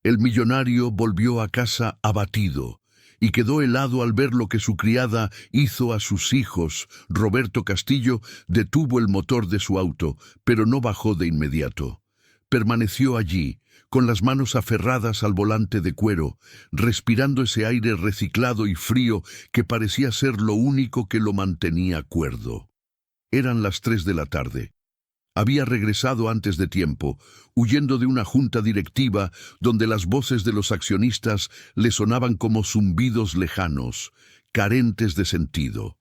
El millonario volvió a casa abatido y quedó helado al ver lo que su criada hizo a sus hijos. Roberto Castillo detuvo el motor de su auto, pero no bajó de inmediato. Permaneció allí, con las manos aferradas al volante de cuero, respirando ese aire reciclado y frío que parecía ser lo único que lo mantenía cuerdo. Eran las 3 de la tarde. Había regresado antes de tiempo, huyendo de una junta directiva donde las voces de los accionistas le sonaban como zumbidos lejanos, carentes de sentido.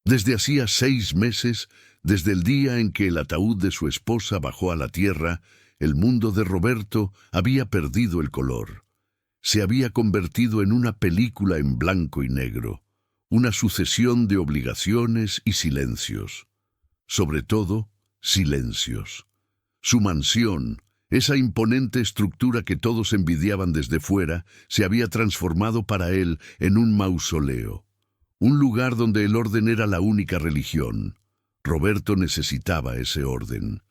Desde hacía 6 meses, desde el día en que el ataúd de su esposa bajó a la tierra, el mundo de Roberto había perdido el color. Se había convertido en una película en blanco y negro, una sucesión de obligaciones y silencios. Sobre todo, silencios. Su mansión, esa imponente estructura que todos envidiaban desde fuera, se había transformado para él en un mausoleo. Un lugar donde el orden era la única religión. Roberto necesitaba ese orden.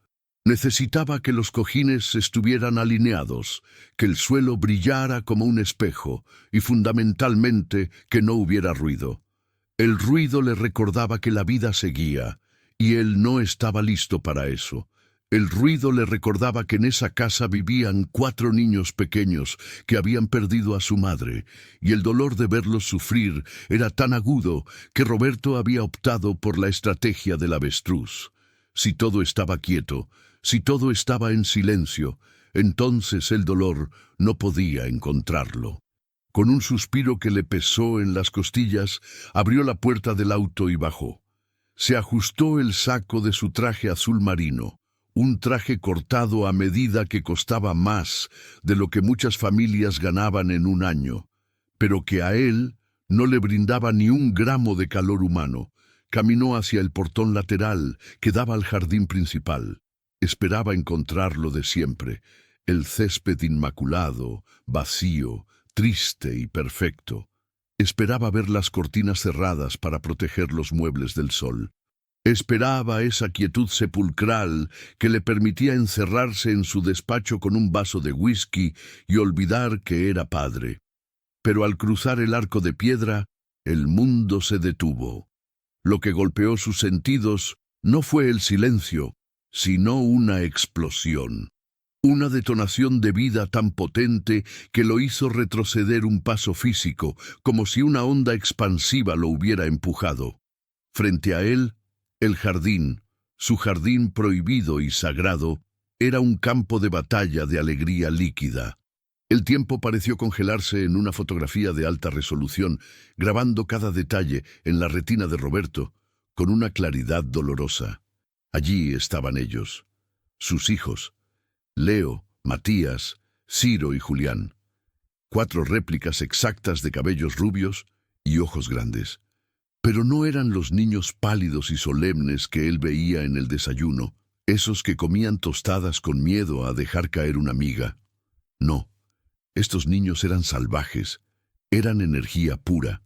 Necesitaba que los cojines estuvieran alineados, que el suelo brillara como un espejo y fundamentalmente que no hubiera ruido. El ruido le recordaba que la vida seguía y él no estaba listo para eso. El ruido le recordaba que en esa casa vivían 4 niños pequeños que habían perdido a su madre, y el dolor de verlos sufrir era tan agudo que Roberto había optado por la estrategia del avestruz. Si todo estaba quieto, si todo estaba en silencio, entonces el dolor no podía encontrarlo. Con un suspiro que le pesó en las costillas, abrió la puerta del auto y bajó. Se ajustó el saco de su traje azul marino, un traje cortado a medida que costaba más de lo que muchas familias ganaban en un año, pero que a él no le brindaba ni un gramo de calor humano. Caminó hacia el portón lateral que daba al jardín principal. Esperaba encontrar lo de siempre, el césped inmaculado, vacío, triste y perfecto. Esperaba ver las cortinas cerradas para proteger los muebles del sol. Esperaba esa quietud sepulcral que le permitía encerrarse en su despacho con un vaso de whisky y olvidar que era padre. Pero al cruzar el arco de piedra, el mundo se detuvo. Lo que golpeó sus sentidos no fue el silencio, sino una explosión. Una detonación de vida tan potente que lo hizo retroceder un paso físico, como si una onda expansiva lo hubiera empujado. Frente a él, el jardín, su jardín prohibido y sagrado, era un campo de batalla de alegría líquida. El tiempo pareció congelarse en una fotografía de alta resolución, grabando cada detalle en la retina de Roberto, con una claridad dolorosa. Allí estaban ellos, sus hijos, Leo, Matías, Ciro y Julián. 4 réplicas exactas de cabellos rubios y ojos grandes. Pero no eran los niños pálidos y solemnes que él veía en el desayuno, esos que comían tostadas con miedo a dejar caer una miga. No, estos niños eran salvajes, eran energía pura.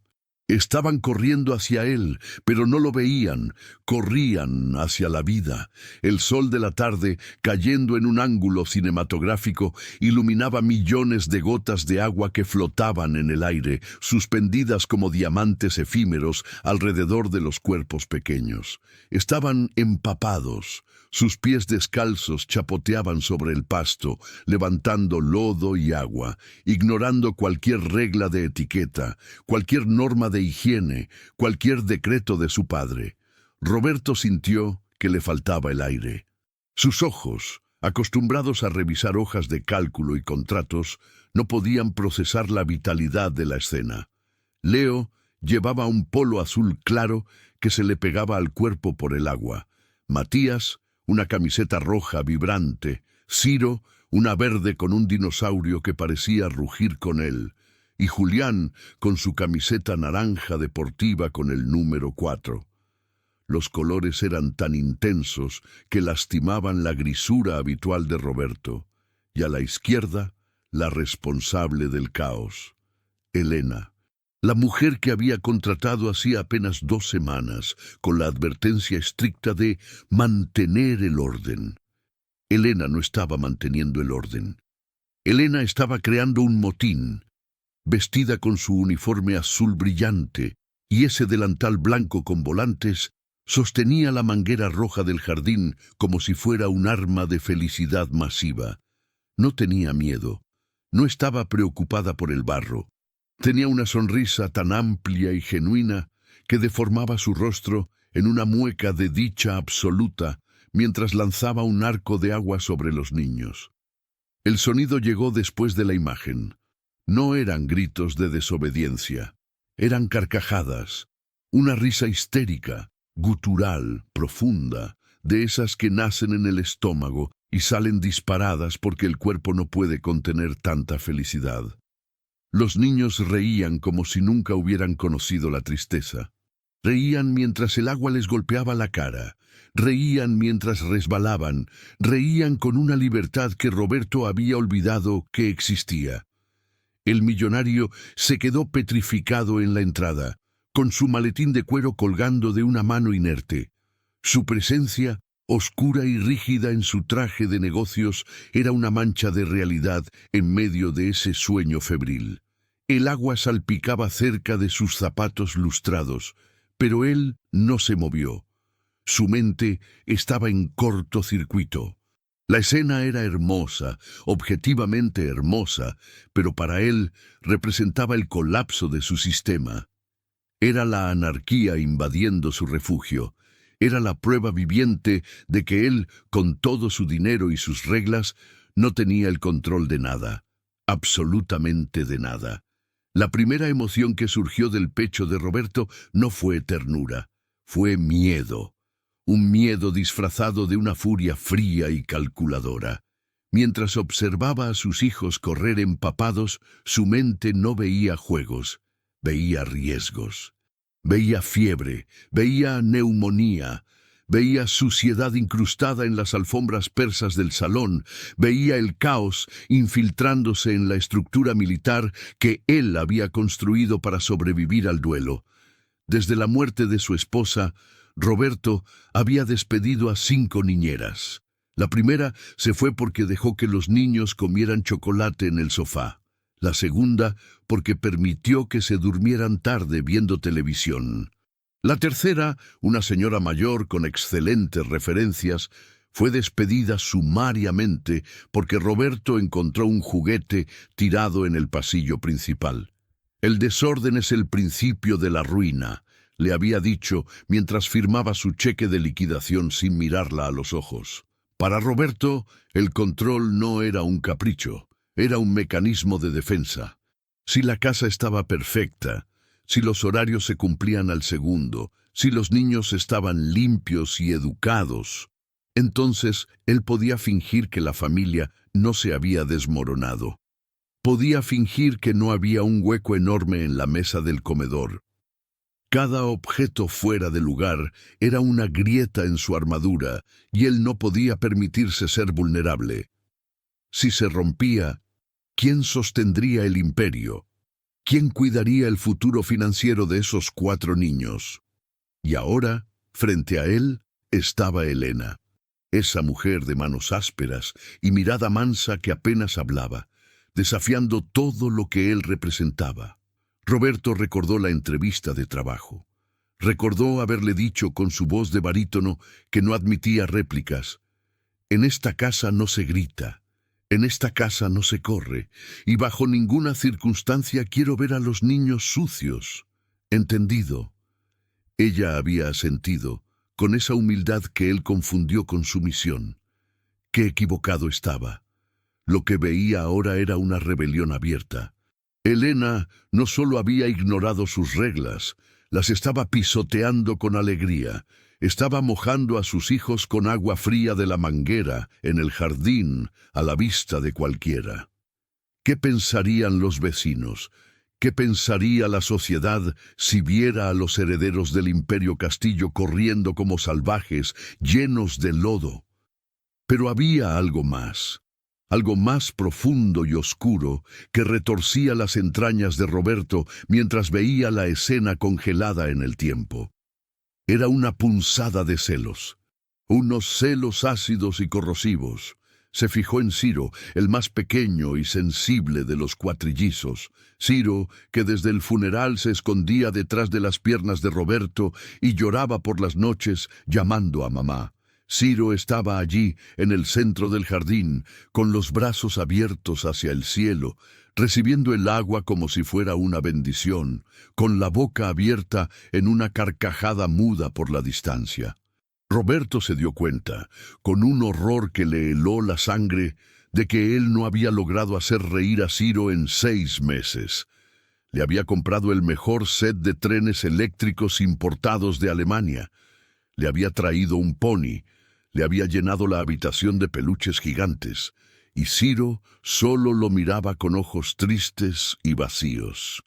Estaban corriendo hacia él, pero no lo veían, corrían hacia la vida. El sol de la tarde, cayendo en un ángulo cinematográfico, iluminaba millones de gotas de agua que flotaban en el aire, suspendidas como diamantes efímeros alrededor de los cuerpos pequeños. Estaban empapados. Sus pies descalzos chapoteaban sobre el pasto, levantando lodo y agua, ignorando cualquier regla de etiqueta, cualquier norma de higiene, cualquier decreto de su padre. Roberto sintió que le faltaba el aire. Sus ojos, acostumbrados a revisar hojas de cálculo y contratos, no podían procesar la vitalidad de la escena. Leo llevaba un polo azul claro que se le pegaba al cuerpo por el agua. Matías, una camiseta roja vibrante. Ciro, una verde con un dinosaurio que parecía rugir con él. Y Julián, con su camiseta naranja deportiva con el número 4. Los colores eran tan intensos que lastimaban la grisura habitual de Roberto. Y a la izquierda, la responsable del caos, Elena. La mujer que había contratado hacía apenas 2 semanas, con la advertencia estricta de mantener el orden. Elena no estaba manteniendo el orden. Elena estaba creando un motín, vestida con su uniforme azul brillante y ese delantal blanco con volantes. Sostenía la manguera roja del jardín como si fuera un arma de felicidad masiva. No tenía miedo. No estaba preocupada por el barro. Tenía una sonrisa tan amplia y genuina que deformaba su rostro en una mueca de dicha absoluta mientras lanzaba un arco de agua sobre los niños. El sonido llegó después de la imagen. No eran gritos de desobediencia. Eran carcajadas. Una risa histérica, gutural, profunda, de esas que nacen en el estómago y salen disparadas porque el cuerpo no puede contener tanta felicidad. Los niños reían como si nunca hubieran conocido la tristeza. Reían mientras el agua les golpeaba la cara. Reían mientras resbalaban. Reían con una libertad que Roberto había olvidado que existía. El millonario se quedó petrificado en la entrada, con su maletín de cuero colgando de una mano inerte. Su presencia, oscura y rígida en su traje de negocios, era una mancha de realidad en medio de ese sueño febril. El agua salpicaba cerca de sus zapatos lustrados, pero él no se movió. Su mente estaba en cortocircuito. La escena era hermosa, objetivamente hermosa, pero para él representaba el colapso de su sistema. Era la anarquía invadiendo su refugio. Era la prueba viviente de que él, con todo su dinero y sus reglas, no tenía el control de nada, absolutamente de nada. La primera emoción que surgió del pecho de Roberto no fue ternura, fue miedo. Un miedo disfrazado de una furia fría y calculadora. Mientras observaba a sus hijos correr empapados, su mente no veía juegos, veía riesgos. Veía fiebre, veía neumonía, veía suciedad incrustada en las alfombras persas del salón, veía el caos infiltrándose en la estructura militar que él había construido para sobrevivir al duelo. Desde la muerte de su esposa, Roberto había despedido a 5 niñeras. La primera se fue porque dejó que los niños comieran chocolate en el sofá. La segunda porque permitió que se durmieran tarde viendo televisión. La tercera, una señora mayor con excelentes referencias, fue despedida sumariamente porque Roberto encontró un juguete tirado en el pasillo principal. El desorden es el principio de la ruina, le había dicho mientras firmaba su cheque de liquidación sin mirarla a los ojos. Para Roberto, el control no era un capricho, era un mecanismo de defensa. Si la casa estaba perfecta, si los horarios se cumplían al segundo, si los niños estaban limpios y educados, entonces él podía fingir que la familia no se había desmoronado. Podía fingir que no había un hueco enorme en la mesa del comedor. Cada objeto fuera de lugar era una grieta en su armadura y él no podía permitirse ser vulnerable. Si se rompía, ¿quién sostendría el imperio? ¿Quién cuidaría el futuro financiero de esos 4 niños? Y ahora, frente a él, estaba Elena, esa mujer de manos ásperas y mirada mansa que apenas hablaba, desafiando todo lo que él representaba. Roberto recordó la entrevista de trabajo. Recordó haberle dicho con su voz de barítono que no admitía réplicas. En esta casa no se grita, en esta casa no se corre, y bajo ninguna circunstancia quiero ver a los niños sucios. ¿Entendido? Ella había asentido, con esa humildad que él confundió con sumisión. Qué equivocado estaba. Lo que veía ahora era una rebelión abierta. Elena no solo había ignorado sus reglas, las estaba pisoteando con alegría. Estaba mojando a sus hijos con agua fría de la manguera, en el jardín, a la vista de cualquiera. ¿Qué pensarían los vecinos? ¿Qué pensaría la sociedad si viera a los herederos del Imperio Castillo corriendo como salvajes, llenos de lodo? Pero había algo más profundo y oscuro que retorcía las entrañas de Roberto mientras veía la escena congelada en el tiempo. Era una punzada de celos, unos celos ácidos y corrosivos, Se fijó en Ciro, el más pequeño y sensible de los cuatrillizos. Ciro, que desde el funeral se escondía detrás de las piernas de Roberto y lloraba por las noches llamando a mamá. Ciro estaba allí, en el centro del jardín, con los brazos abiertos hacia el cielo, recibiendo el agua como si fuera una bendición, con la boca abierta en una carcajada muda por la distancia. Roberto se dio cuenta, con un horror que le heló la sangre, de que él no había logrado hacer reír a Ciro en 6 meses. Le había comprado el mejor set de trenes eléctricos importados de Alemania. Le había traído un pony, le había llenado la habitación de peluches gigantes, y Ciro solo lo miraba con ojos tristes y vacíos.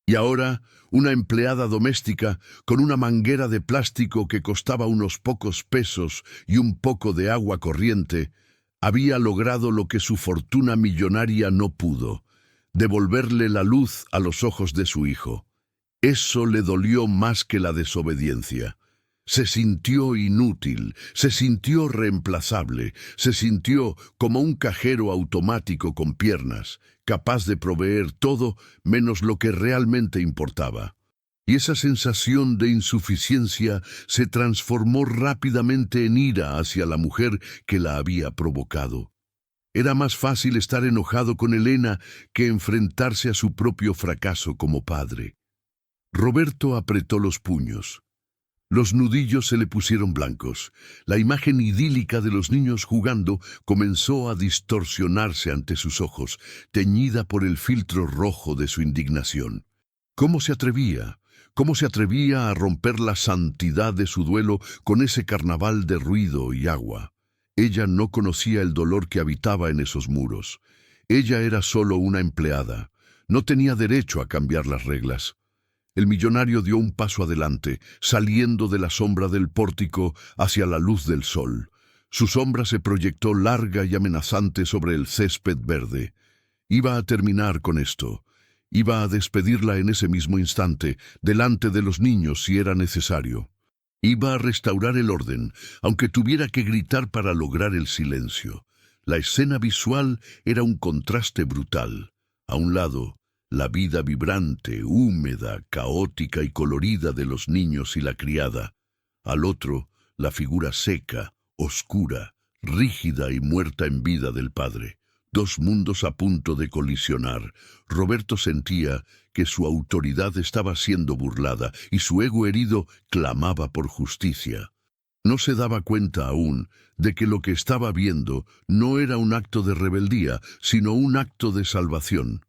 Y ahora, una empleada doméstica, con una manguera de plástico que costaba unos pocos pesos y un poco de agua corriente, había logrado lo que su fortuna millonaria no pudo: devolverle la luz a los ojos de su hijo. Eso le dolió más que la desobediencia. Se sintió inútil, se sintió reemplazable, se sintió como un cajero automático con piernas, capaz de proveer todo menos lo que realmente importaba. Y esa sensación de insuficiencia se transformó rápidamente en ira hacia la mujer que la había provocado. Era más fácil estar enojado con Elena que enfrentarse a su propio fracaso como padre. Roberto apretó los puños. Los nudillos se le pusieron blancos. La imagen idílica de los niños jugando comenzó a distorsionarse ante sus ojos, teñida por el filtro rojo de su indignación. ¿Cómo se atrevía? ¿Cómo se atrevía a romper la santidad de su duelo con ese carnaval de ruido y agua? Ella no conocía el dolor que habitaba en esos muros. Ella era solo una empleada. No tenía derecho a cambiar las reglas. El millonario dio un paso adelante, saliendo de la sombra del pórtico hacia la luz del sol. Su sombra se proyectó larga y amenazante sobre el césped verde. Iba a terminar con esto. Iba a despedirla en ese mismo instante, delante de los niños si era necesario. Iba a restaurar el orden, aunque tuviera que gritar para lograr el silencio. La escena visual era un contraste brutal. A un lado, la vida vibrante, húmeda, caótica y colorida de los niños y la criada. Al otro, la figura seca, oscura, rígida y muerta en vida del padre. 2 mundos a punto de colisionar. Roberto sentía que su autoridad estaba siendo burlada y su ego herido clamaba por justicia. No se daba cuenta aún de que lo que estaba viendo no era un acto de rebeldía, sino un acto de salvación.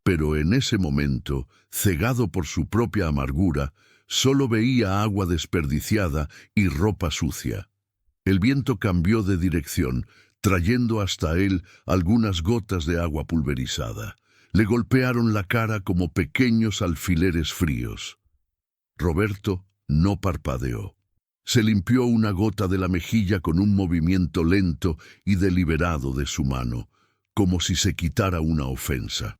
Pero en ese momento, cegado por su propia amargura, solo veía agua desperdiciada y ropa sucia. El viento cambió de dirección, trayendo hasta él algunas gotas de agua pulverizada. Le golpearon la cara como pequeños alfileres fríos. Roberto no parpadeó. Se limpió una gota de la mejilla con un movimiento lento y deliberado de su mano, como si se quitara una ofensa.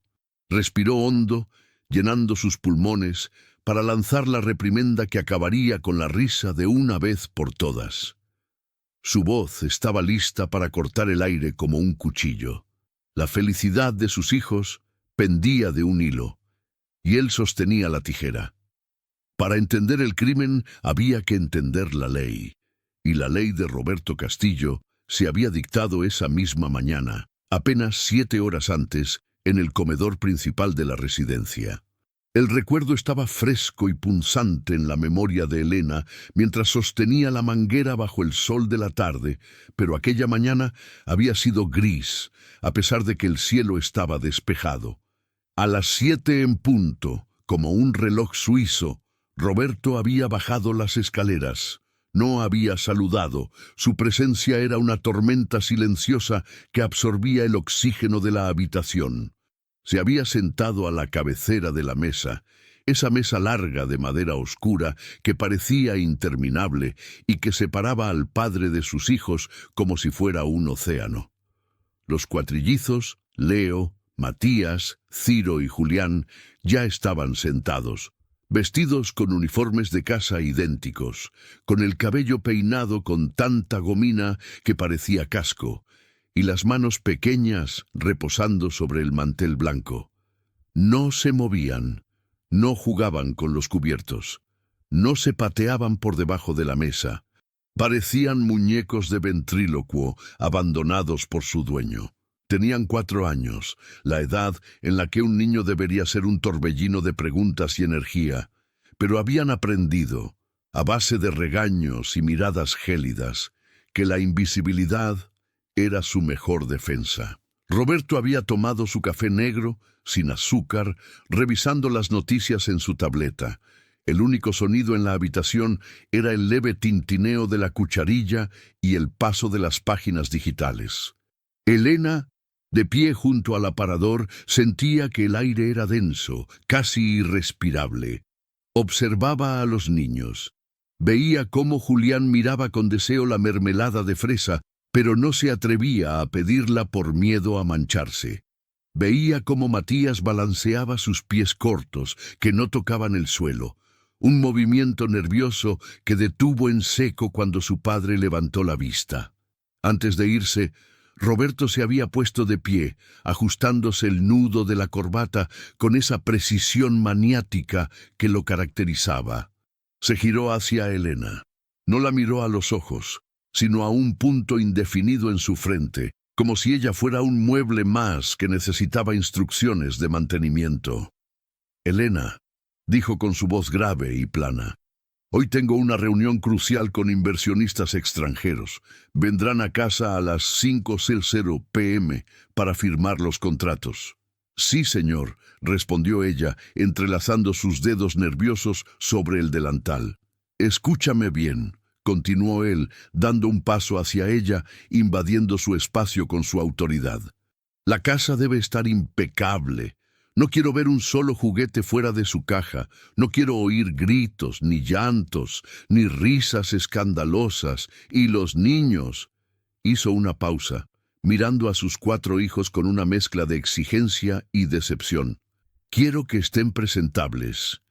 Respiró hondo, llenando sus pulmones, para lanzar la reprimenda que acabaría con la risa de una vez por todas. Su voz estaba lista para cortar el aire como un cuchillo. La felicidad de sus hijos pendía de un hilo, y él sostenía la tijera. Para entender el crimen había que entender la ley, y la ley de Roberto Castillo se había dictado esa misma mañana, apenas 7 horas antes, en el comedor principal de la residencia. El recuerdo estaba fresco y punzante en la memoria de Elena mientras sostenía la manguera bajo el sol de la tarde, pero aquella mañana había sido gris, a pesar de que el cielo estaba despejado. A las 7 en punto, como un reloj suizo, Roberto había bajado las escaleras. No había saludado. Su presencia era una tormenta silenciosa que absorbía el oxígeno de la habitación. Se había sentado a la cabecera de la mesa, esa mesa larga de madera oscura que parecía interminable y que separaba al padre de sus hijos como si fuera un océano. Los cuatrillizos, Leo, Matías, Ciro y Julián, ya estaban sentados, vestidos con uniformes de casa idénticos, con el cabello peinado con tanta gomina que parecía casco, y las manos pequeñas reposando sobre el mantel blanco. No se movían, no jugaban con los cubiertos, no se pateaban por debajo de la mesa. Parecían muñecos de ventrílocuo abandonados por su dueño. Tenían 4 años, la edad en la que un niño debería ser un torbellino de preguntas y energía, pero habían aprendido, a base de regaños y miradas gélidas, que la invisibilidad era su mejor defensa. Roberto había tomado su café negro, sin azúcar, revisando las noticias en su tableta. El único sonido en la habitación era el leve tintineo de la cucharilla y el paso de las páginas digitales. Elena, de pie junto al aparador, sentía que el aire era denso, casi irrespirable. Observaba a los niños. Veía cómo Julián miraba con deseo la mermelada de fresa, pero no se atrevía a pedirla por miedo a mancharse. Veía cómo Matías balanceaba sus pies cortos, que no tocaban el suelo. Un movimiento nervioso que detuvo en seco cuando su padre levantó la vista. Antes de irse, Roberto se había puesto de pie, ajustándose el nudo de la corbata con esa precisión maniática que lo caracterizaba. Se giró hacia Elena. No la miró a los ojos, sino a un punto indefinido en su frente, como si ella fuera un mueble más que necesitaba instrucciones de mantenimiento. «Elena», dijo con su voz grave y plana, «hoy tengo una reunión crucial con inversionistas extranjeros. Vendrán a casa a las 5:00 p.m. para firmar los contratos». «Sí, señor», respondió ella, entrelazando sus dedos nerviosos sobre el delantal. «Escúchame bien», continuó él, dando un paso hacia ella, invadiendo su espacio con su autoridad. «La casa debe estar impecable. No quiero ver un solo juguete fuera de su caja. No quiero oír gritos, ni llantos, ni risas escandalosas. Y los niños». Hizo una pausa, mirando a sus 4 hijos con una mezcla de exigencia y decepción. «Quiero que estén presentables,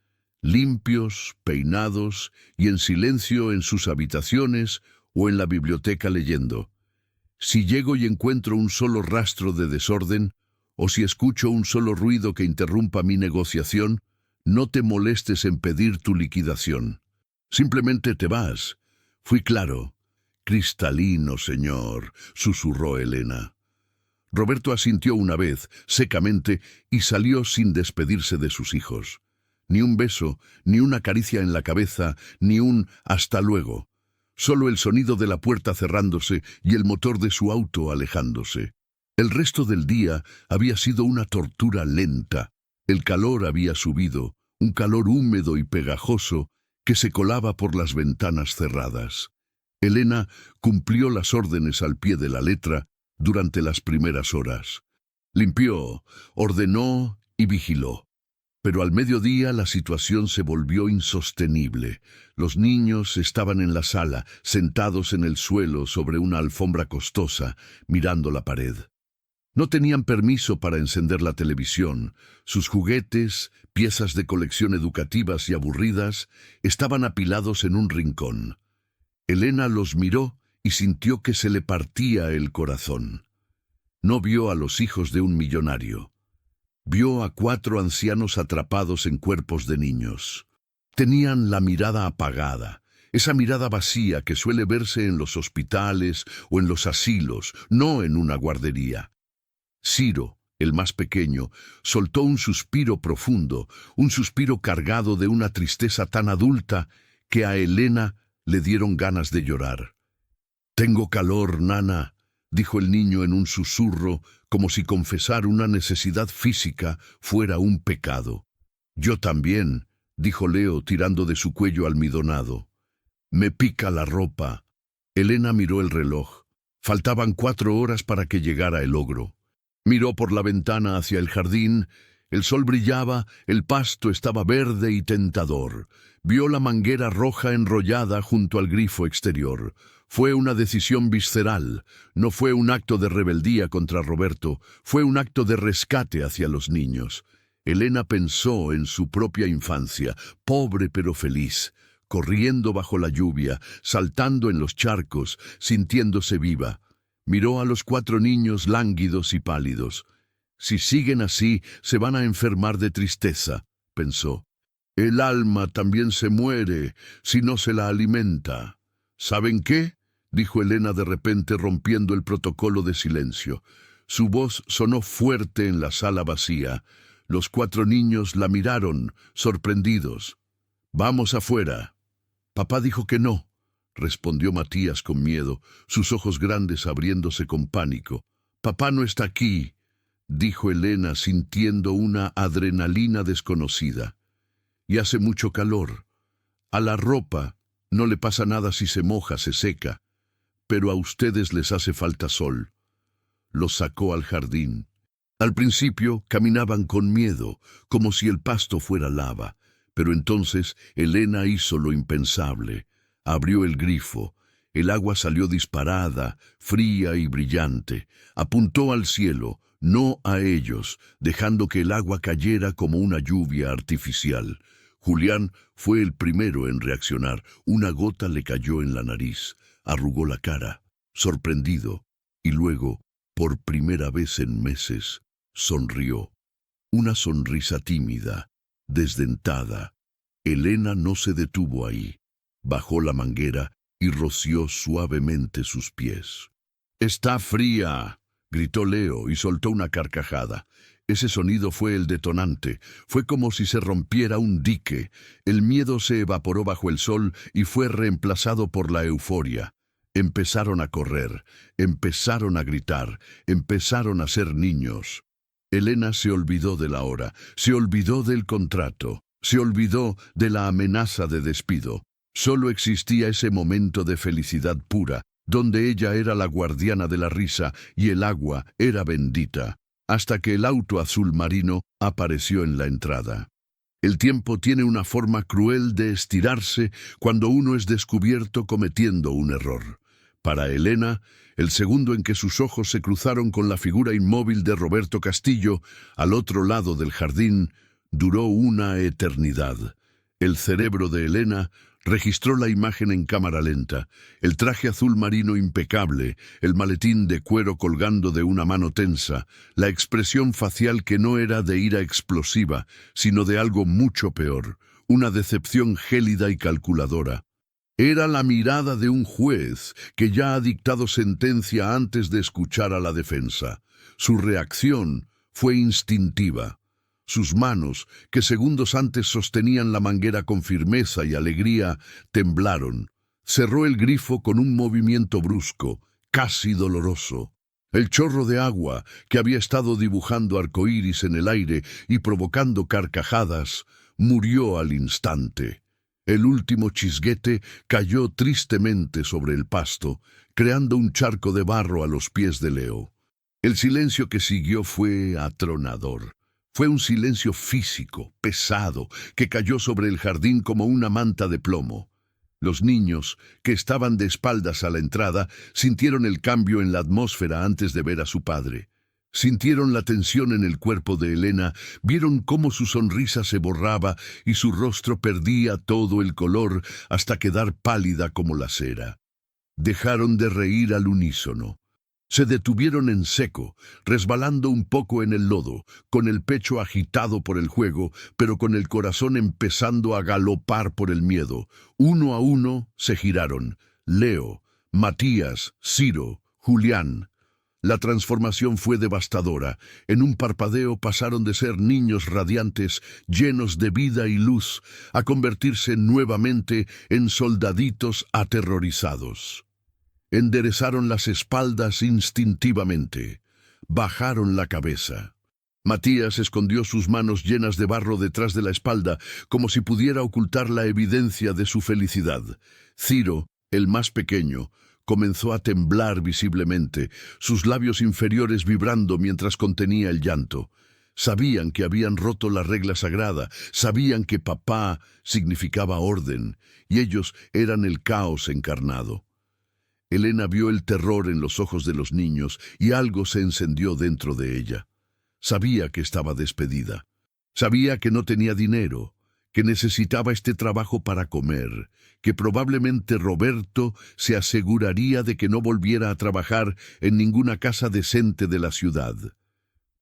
limpios, peinados y en silencio en sus habitaciones o en la biblioteca leyendo. Si llego y encuentro un solo rastro de desorden, o si escucho un solo ruido que interrumpa mi negociación, no te molestes en pedir tu liquidación. Simplemente te vas». «Fui claro». «Cristalino, señor», susurró Elena. Roberto asintió una vez, secamente, y salió sin despedirse de sus hijos. Ni un beso, ni una caricia en la cabeza, ni un «hasta luego». Solo el sonido de la puerta cerrándose y el motor de su auto alejándose. El resto del día había sido una tortura lenta. El calor había subido, un calor húmedo y pegajoso que se colaba por las ventanas cerradas. Elena cumplió las órdenes al pie de la letra durante las primeras horas. Limpió, ordenó y vigiló. Pero al mediodía la situación se volvió insostenible. Los niños estaban en la sala, sentados en el suelo sobre una alfombra costosa, mirando la pared. No tenían permiso para encender la televisión. Sus juguetes, piezas de colección educativas y aburridas, estaban apilados en un rincón. Elena los miró y sintió que se le partía el corazón. No vio a los hijos de un millonario. Vio a 4 ancianos atrapados en cuerpos de niños. Tenían la mirada apagada, esa mirada vacía que suele verse en los hospitales o en los asilos, no en una guardería. Ciro, el más pequeño, soltó un suspiro profundo, un suspiro cargado de una tristeza tan adulta que a Elena le dieron ganas de llorar. «Tengo calor, nana», dijo el niño en un susurro, como si confesar una necesidad física fuera un pecado. «Yo también», dijo Leo tirando de su cuello almidonado. «Me pica la ropa». Elena miró el reloj. Faltaban 4 horas para que llegara el ogro. Miró por la ventana hacia el jardín. El sol brillaba, el pasto estaba verde y tentador. Vio la manguera roja enrollada junto al grifo exterior. Fue una decisión visceral. No fue un acto de rebeldía contra Roberto, fue un acto de rescate hacia los niños. Elena pensó en su propia infancia, pobre pero feliz, corriendo bajo la lluvia, saltando en los charcos, sintiéndose viva. Miró a los 4 niños lánguidos y pálidos. Si siguen así, se van a enfermar de tristeza, pensó. El alma también se muere si no se la alimenta. ¿Saben qué?, dijo Elena de repente rompiendo el protocolo de silencio. Su voz sonó fuerte en la sala vacía. Los 4 niños la miraron, sorprendidos. «Vamos afuera». «Papá dijo que no», respondió Matías con miedo, sus ojos grandes abriéndose con pánico. «Papá no está aquí», dijo Elena sintiendo una adrenalina desconocida. «Y hace mucho calor. A la ropa no le pasa nada si se moja, se seca. Pero a ustedes les hace falta sol». Los sacó al jardín. Al principio caminaban con miedo, como si el pasto fuera lava, pero entonces Elena hizo lo impensable. Abrió el grifo. El agua salió disparada, fría y brillante. Apuntó al cielo, no a ellos, dejando que el agua cayera como una lluvia artificial. Julián fue el primero en reaccionar. Una gota le cayó en la nariz. Arrugó la cara, sorprendido, y luego, por primera vez en meses, sonrió. Una sonrisa tímida, desdentada. Elena no se detuvo ahí. Bajó la manguera y roció suavemente sus pies. «¡Está fría!», gritó Leo y soltó una carcajada. Ese sonido fue el detonante. Fue como si se rompiera un dique. El miedo se evaporó bajo el sol y fue reemplazado por la euforia. Empezaron a correr, empezaron a gritar, empezaron a ser niños. Elena se olvidó de la hora, se olvidó del contrato, se olvidó de la amenaza de despido. Solo existía ese momento de felicidad pura, donde ella era la guardiana de la risa y el agua era bendita, hasta que el auto azul marino apareció en la entrada. El tiempo tiene una forma cruel de estirarse cuando uno es descubierto cometiendo un error. Para Elena, el segundo en que sus ojos se cruzaron con la figura inmóvil de Roberto Castillo, al otro lado del jardín, duró una eternidad. El cerebro de Elena registró la imagen en cámara lenta, el traje azul marino impecable, el maletín de cuero colgando de una mano tensa, la expresión facial que no era de ira explosiva, sino de algo mucho peor, una decepción gélida y calculadora. Era la mirada de un juez que ya ha dictado sentencia antes de escuchar a la defensa. Su reacción fue instintiva. Sus manos, que segundos antes sostenían la manguera con firmeza y alegría, temblaron. Cerró el grifo con un movimiento brusco, casi doloroso. El chorro de agua, que había estado dibujando arcoíris en el aire y provocando carcajadas, murió al instante. El último chisguete cayó tristemente sobre el pasto, creando un charco de barro a los pies de Leo. El silencio que siguió fue atronador. Fue un silencio físico, pesado, que cayó sobre el jardín como una manta de plomo. Los niños, que estaban de espaldas a la entrada, sintieron el cambio en la atmósfera antes de ver a su padre. Sintieron la tensión en el cuerpo de Elena, vieron cómo su sonrisa se borraba y su rostro perdía todo el color hasta quedar pálida como la cera. Dejaron de reír al unísono. Se detuvieron en seco, resbalando un poco en el lodo, con el pecho agitado por el juego, pero con el corazón empezando a galopar por el miedo. Uno a uno se giraron. Leo, Matías, Ciro, Julián. La transformación fue devastadora. En un parpadeo pasaron de ser niños radiantes, llenos de vida y luz, a convertirse nuevamente en soldaditos aterrorizados. Enderezaron las espaldas instintivamente. Bajaron la cabeza. Matías escondió sus manos llenas de barro detrás de la espalda, como si pudiera ocultar la evidencia de su felicidad. Ciro, el más pequeño, comenzó a temblar visiblemente, sus labios inferiores vibrando mientras contenía el llanto. Sabían que habían roto la regla sagrada, sabían que papá significaba orden, y ellos eran el caos encarnado. Elena vio el terror en los ojos de los niños y algo se encendió dentro de ella. Sabía que estaba despedida. Sabía que no tenía dinero, que necesitaba este trabajo para comer, que probablemente Roberto se aseguraría de que no volviera a trabajar en ninguna casa decente de la ciudad.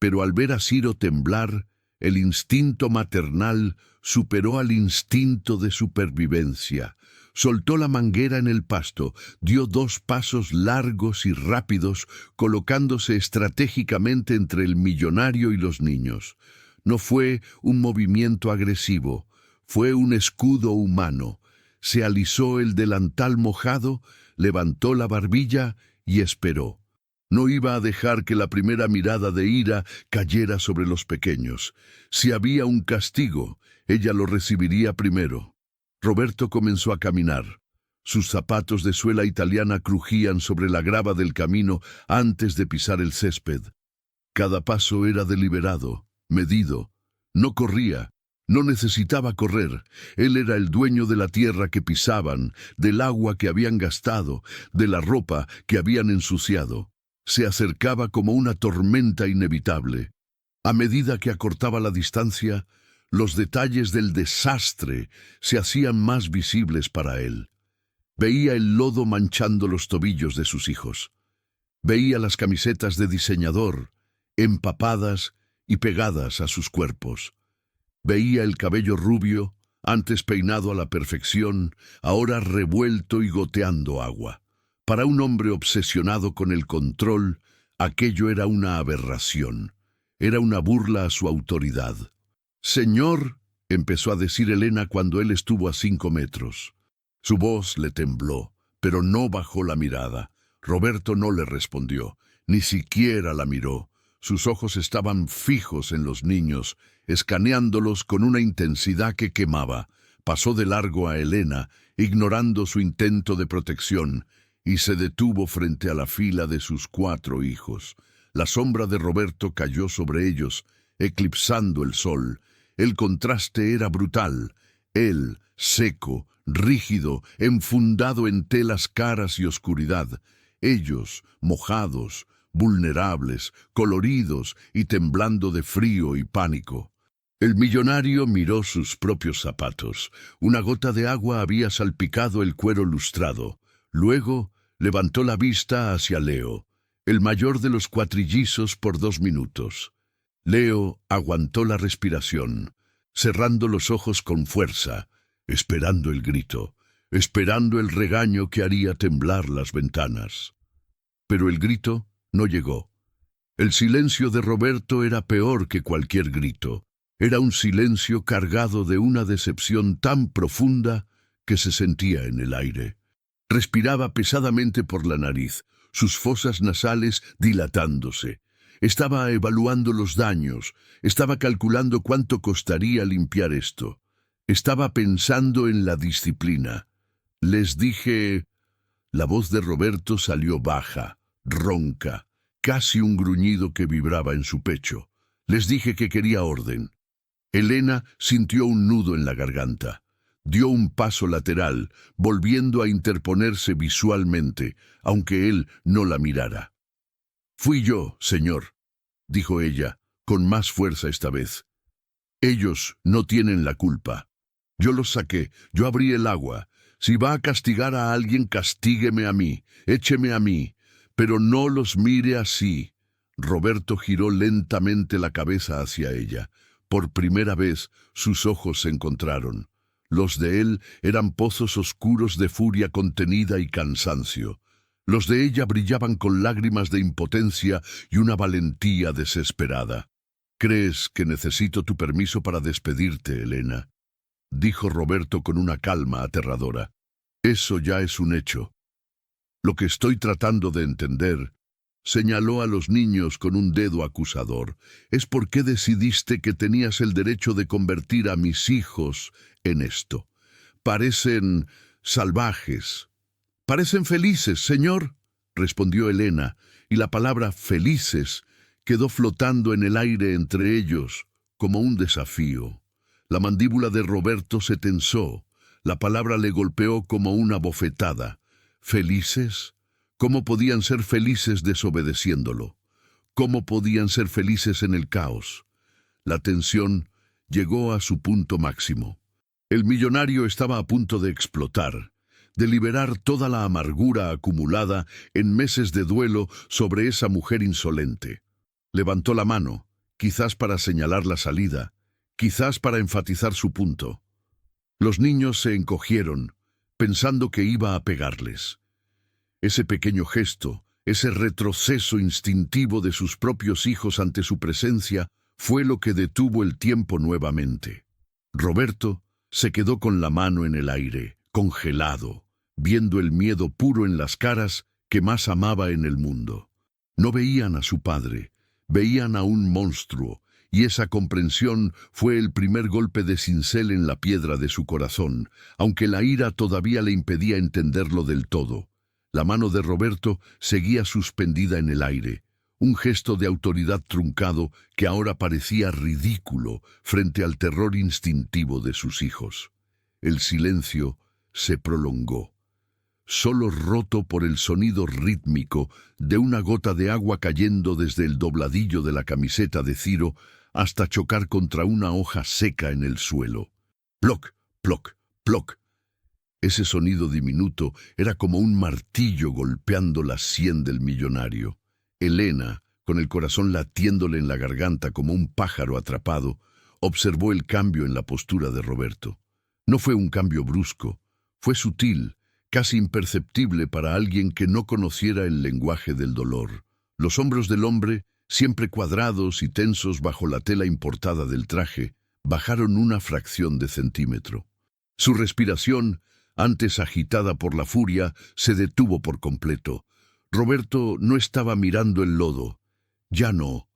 Pero al ver a Ciro temblar, el instinto maternal superó al instinto de supervivencia. Soltó la manguera en el pasto, dio 2 pasos largos y rápidos, colocándose estratégicamente entre el millonario y los niños. No fue un movimiento agresivo, fue un escudo humano. Se alisó el delantal mojado, levantó la barbilla y esperó. No iba a dejar que la primera mirada de ira cayera sobre los pequeños. Si había un castigo, ella lo recibiría primero. Roberto comenzó a caminar. Sus zapatos de suela italiana crujían sobre la grava del camino antes de pisar el césped. Cada paso era deliberado, medido. No corría, no necesitaba correr. Él era el dueño de la tierra que pisaban, del agua que habían gastado, de la ropa que habían ensuciado. Se acercaba como una tormenta inevitable. A medida que acortaba la distancia, los detalles del desastre se hacían más visibles para él. Veía el lodo manchando los tobillos de sus hijos. Veía las camisetas de diseñador, empapadas y pegadas a sus cuerpos. Veía el cabello rubio, antes peinado a la perfección, ahora revuelto y goteando agua. Para un hombre obsesionado con el control, aquello era una aberración. Era una burla a su autoridad. «Señor», empezó a decir Elena cuando él estuvo a 5 metros. Su voz le tembló, pero no bajó la mirada. Roberto no le respondió, ni siquiera la miró. Sus ojos estaban fijos en los niños, escaneándolos con una intensidad que quemaba. Pasó de largo a Elena, ignorando su intento de protección, y se detuvo frente a la fila de sus 4 hijos. La sombra de Roberto cayó sobre ellos, eclipsando el sol. El contraste era brutal. Él, seco, rígido, enfundado en telas caras y oscuridad. Ellos, mojados, vulnerables, coloridos y temblando de frío y pánico. El millonario miró sus propios zapatos. Una gota de agua había salpicado el cuero lustrado. Luego levantó la vista hacia Leo, el mayor de los cuatrillizos, por 2 minutos. Leo aguantó la respiración, cerrando los ojos con fuerza, esperando el grito, esperando el regaño que haría temblar las ventanas. Pero el grito no llegó. El silencio de Roberto era peor que cualquier grito. Era un silencio cargado de una decepción tan profunda que se sentía en el aire. Respiraba pesadamente por la nariz, sus fosas nasales dilatándose. Estaba evaluando los daños, estaba calculando cuánto costaría limpiar esto. Estaba pensando en la disciplina. Les dije... La voz de Roberto salió baja, ronca, casi un gruñido que vibraba en su pecho. Les dije que quería orden. Elena sintió un nudo en la garganta. Dio un paso lateral, volviendo a interponerse visualmente, aunque él no la mirara. «Fui yo, señor», dijo ella, con más fuerza esta vez. «Ellos no tienen la culpa. Yo los saqué, yo abrí el agua. Si va a castigar a alguien, castígueme a mí, écheme a mí, pero no los mire así». Roberto giró lentamente la cabeza hacia ella. Por primera vez, sus ojos se encontraron. Los de él eran pozos oscuros de furia contenida y cansancio. Los de ella brillaban con lágrimas de impotencia y una valentía desesperada. «¿Crees que necesito tu permiso para despedirte, Elena?», dijo Roberto con una calma aterradora. «Eso ya es un hecho. Lo que estoy tratando de entender», señaló a los niños con un dedo acusador, «es por qué decidiste que tenías el derecho de convertir a mis hijos en esto. Parecen salvajes». «Parecen felices, señor», respondió Elena, y la palabra «felices» quedó flotando en el aire entre ellos como un desafío. La mandíbula de Roberto se tensó. La palabra le golpeó como una bofetada. ¿Felices? ¿Cómo podían ser felices desobedeciéndolo? ¿Cómo podían ser felices en el caos? La tensión llegó a su punto máximo. El millonario estaba a punto de explotar, de liberar toda la amargura acumulada en meses de duelo sobre esa mujer insolente. Levantó la mano, quizás para señalar la salida, quizás para enfatizar su punto. Los niños se encogieron, pensando que iba a pegarles. Ese pequeño gesto, ese retroceso instintivo de sus propios hijos ante su presencia, fue lo que detuvo el tiempo nuevamente. Roberto se quedó con la mano en el aire, congelado, viendo el miedo puro en las caras que más amaba en el mundo. No veían a su padre, veían a un monstruo, y esa comprensión fue el primer golpe de cincel en la piedra de su corazón, aunque la ira todavía le impedía entenderlo del todo. La mano de Roberto seguía suspendida en el aire, un gesto de autoridad truncado que ahora parecía ridículo frente al terror instintivo de sus hijos. El silencio se prolongó, solo roto por el sonido rítmico de una gota de agua cayendo desde el dobladillo de la camiseta de Ciro hasta chocar contra una hoja seca en el suelo. Ploc, ploc, ploc. Ese sonido diminuto era como un martillo golpeando la sien del millonario. Elena, con el corazón latiéndole en la garganta como un pájaro atrapado, observó el cambio en la postura de Roberto. No fue un cambio brusco, fue sutil, casi imperceptible para alguien que no conociera el lenguaje del dolor. Los hombros del hombre, siempre cuadrados y tensos bajo la tela importada del traje, bajaron una fracción de centímetro. Su respiración, antes agitada por la furia, se detuvo por completo. Roberto no estaba mirando el lodo. Ya no.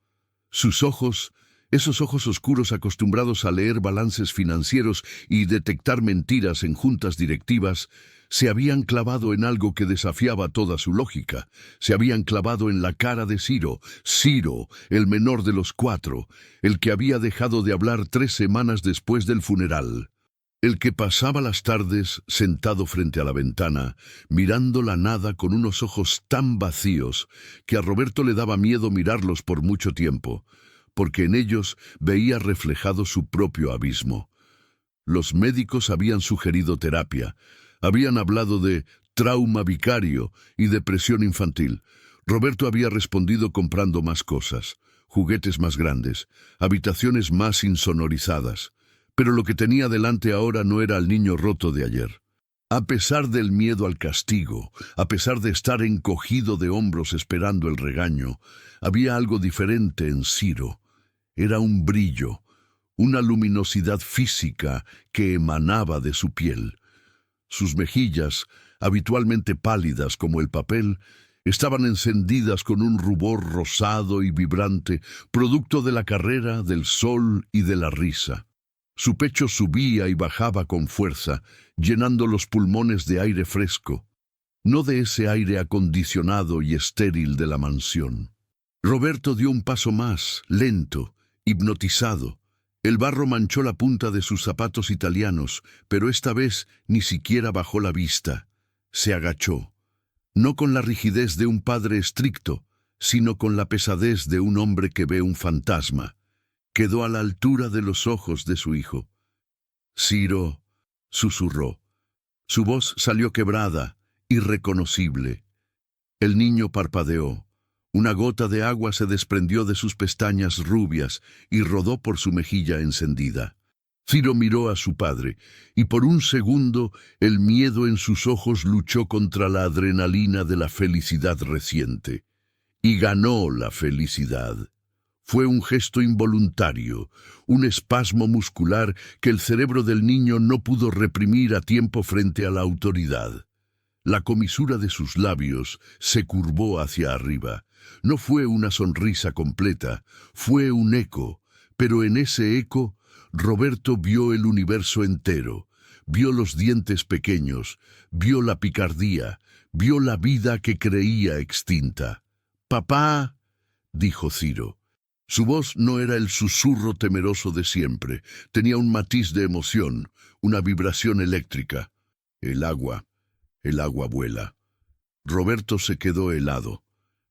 Sus ojos, esos ojos oscuros acostumbrados a leer balances financieros y detectar mentiras en juntas directivas, se habían clavado en algo que desafiaba toda su lógica. Se habían clavado en la cara de Ciro. Ciro, el menor de los cuatro, el que había dejado de hablar 3 semanas después del funeral. El que pasaba las tardes sentado frente a la ventana, mirando la nada con unos ojos tan vacíos que a Roberto le daba miedo mirarlos por mucho tiempo, porque en ellos veía reflejado su propio abismo. Los médicos habían sugerido terapia, habían hablado de trauma vicario y depresión infantil. Roberto había respondido comprando más cosas, juguetes más grandes, habitaciones más insonorizadas. Pero lo que tenía delante ahora no era el niño roto de ayer. A pesar del miedo al castigo, a pesar de estar encogido de hombros esperando el regaño, había algo diferente en Ciro. Era un brillo, una luminosidad física que emanaba de su piel. Sus mejillas, habitualmente pálidas como el papel, estaban encendidas con un rubor rosado y vibrante, producto de la carrera, del sol y de la risa. Su pecho subía y bajaba con fuerza, llenando los pulmones de aire fresco, no de ese aire acondicionado y estéril de la mansión. Roberto dio un paso más, lento, hipnotizado. El barro manchó la punta de sus zapatos italianos, pero esta vez ni siquiera bajó la vista. Se agachó, no con la rigidez de un padre estricto, sino con la pesadez de un hombre que ve un fantasma. Quedó a la altura de los ojos de su hijo. Ciro, susurró. Su voz salió quebrada, irreconocible. El niño parpadeó. Una gota de agua se desprendió de sus pestañas rubias y rodó por su mejilla encendida. Ciro miró a su padre, y por un segundo el miedo en sus ojos luchó contra la adrenalina de la felicidad reciente. Y ganó la felicidad. Fue un gesto involuntario, un espasmo muscular que el cerebro del niño no pudo reprimir a tiempo frente a la autoridad. La comisura de sus labios se curvó hacia arriba. No fue una sonrisa completa, fue un eco, pero en ese eco Roberto vio el universo entero, vio los dientes pequeños, vio la picardía, vio la vida que creía extinta. «Papá», dijo Ciro. Su voz no era el susurro temeroso de siempre, tenía un matiz de emoción, una vibración eléctrica. El agua vuela. Roberto se quedó helado.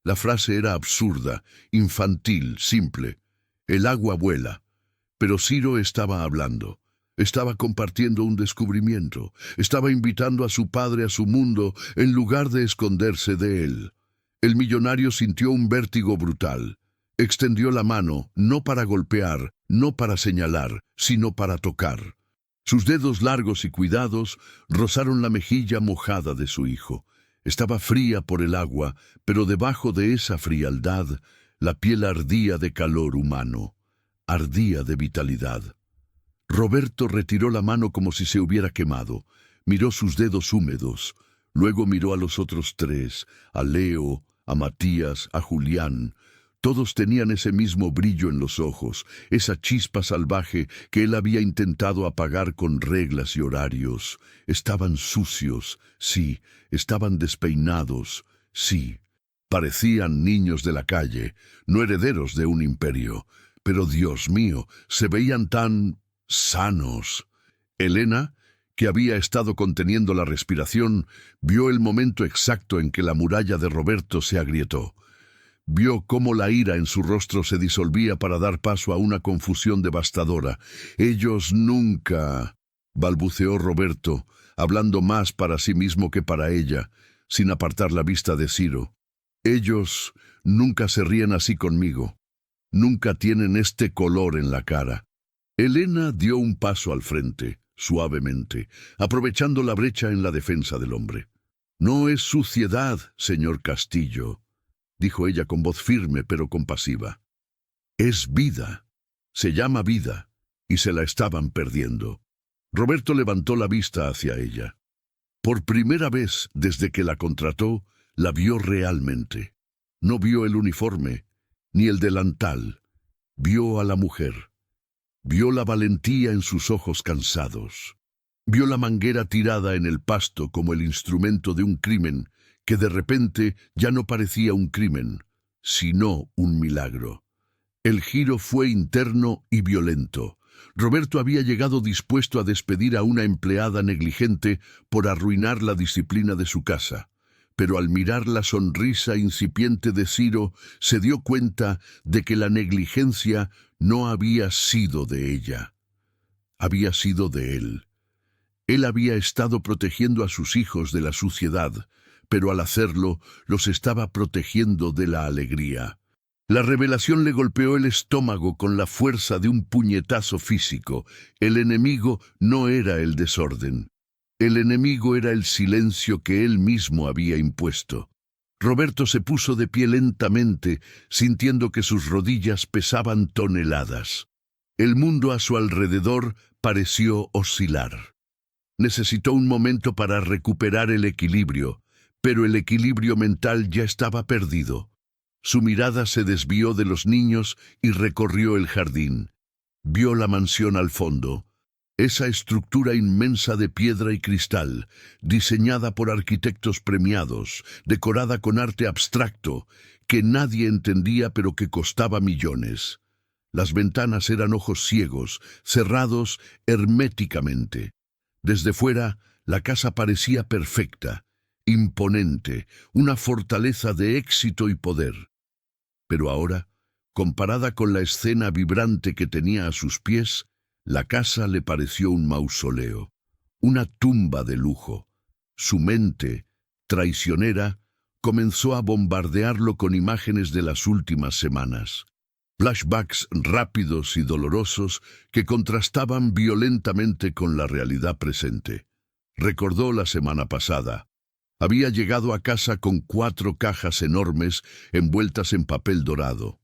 La frase era absurda, infantil, simple. El agua vuela. Pero Ciro estaba hablando. Estaba compartiendo un descubrimiento. Estaba invitando a su padre a su mundo en lugar de esconderse de él. El millonario sintió un vértigo brutal. Extendió la mano, no para golpear, no para señalar, sino para tocar. Sus dedos largos y cuidados rozaron la mejilla mojada de su hijo. Estaba fría por el agua, pero debajo de esa frialdad, la piel ardía de calor humano. Ardía de vitalidad. Roberto retiró la mano como si se hubiera quemado. Miró sus dedos húmedos. Luego miró a los otros tres, a Leo, a Matías, a Julián. Todos tenían ese mismo brillo en los ojos, esa chispa salvaje que él había intentado apagar con reglas y horarios. Estaban sucios, sí, estaban despeinados, sí. Parecían niños de la calle, no herederos de un imperio. Pero, Dios mío, se veían tan sanos. Elena, que había estado conteniendo la respiración, vio el momento exacto en que la muralla de Roberto se agrietó. Vio cómo la ira en su rostro se disolvía para dar paso a una confusión devastadora. Ellos nunca, balbuceó Roberto, hablando más para sí mismo que para ella, sin apartar la vista de Ciro. Ellos nunca se ríen así conmigo. Nunca tienen este color en la cara. Elena dio un paso al frente, suavemente, aprovechando la brecha en la defensa del hombre. No es suciedad, señor Castillo, dijo ella con voz firme pero compasiva. Es vida. Se llama vida, y se la estaban perdiendo. Roberto levantó la vista hacia ella. Por primera vez desde que la contrató, la vio realmente. No vio el uniforme, ni el delantal. Vio a la mujer. Vio la valentía en sus ojos cansados. Vio la manguera tirada en el pasto como el instrumento de un crimen que de repente ya no parecía un crimen, sino un milagro. El giro fue interno y violento. Roberto había llegado dispuesto a despedir a una empleada negligente por arruinar la disciplina de su casa. Pero al mirar la sonrisa incipiente de Ciro, se dio cuenta de que la negligencia no había sido de ella. Había sido de él. Él había estado protegiendo a sus hijos de la suciedad, pero al hacerlo, los estaba protegiendo de la alegría. La revelación le golpeó el estómago con la fuerza de un puñetazo físico. El enemigo no era el desorden. El enemigo era el silencio que él mismo había impuesto. Roberto se puso de pie lentamente, sintiendo que sus rodillas pesaban toneladas. El mundo a su alrededor pareció oscilar. Necesitó un momento para recuperar el equilibrio, pero el equilibrio mental ya estaba perdido. Su mirada se desvió de los niños y recorrió el jardín. Vio la mansión al fondo. Esa estructura inmensa de piedra y cristal, diseñada por arquitectos premiados, decorada con arte abstracto, que nadie entendía pero que costaba millones. Las ventanas eran ojos ciegos, cerrados herméticamente. Desde fuera, la casa parecía perfecta, imponente, una fortaleza de éxito y poder. Pero ahora, comparada con la escena vibrante que tenía a sus pies, la casa le pareció un mausoleo, una tumba de lujo. Su mente, traicionera, comenzó a bombardearlo con imágenes de las últimas semanas. Flashbacks rápidos y dolorosos que contrastaban violentamente con la realidad presente. Recordó la semana pasada. Había llegado a casa con 4 cajas enormes envueltas en papel dorado.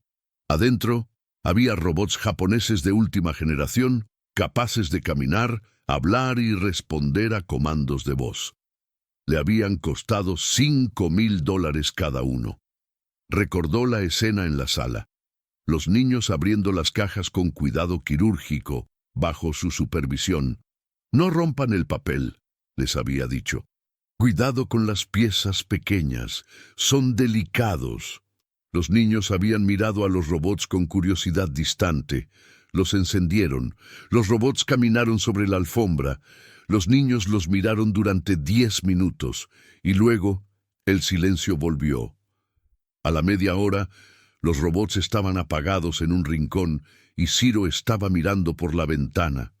Adentro había robots japoneses de última generación, capaces de caminar, hablar y responder a comandos de voz. Le habían costado $5,000 cada uno. Recordó la escena en la sala. Los niños abriendo las cajas con cuidado quirúrgico, bajo su supervisión. No rompan el papel, les había dicho. Cuidado con las piezas pequeñas, son delicados. Los niños habían mirado a los robots con curiosidad distante. Los encendieron. Los robots caminaron sobre la alfombra. Los niños los miraron durante 10 minutos. Y luego, el silencio volvió. A la media hora, los robots estaban apagados en un rincón y Ciro estaba mirando por la ventana.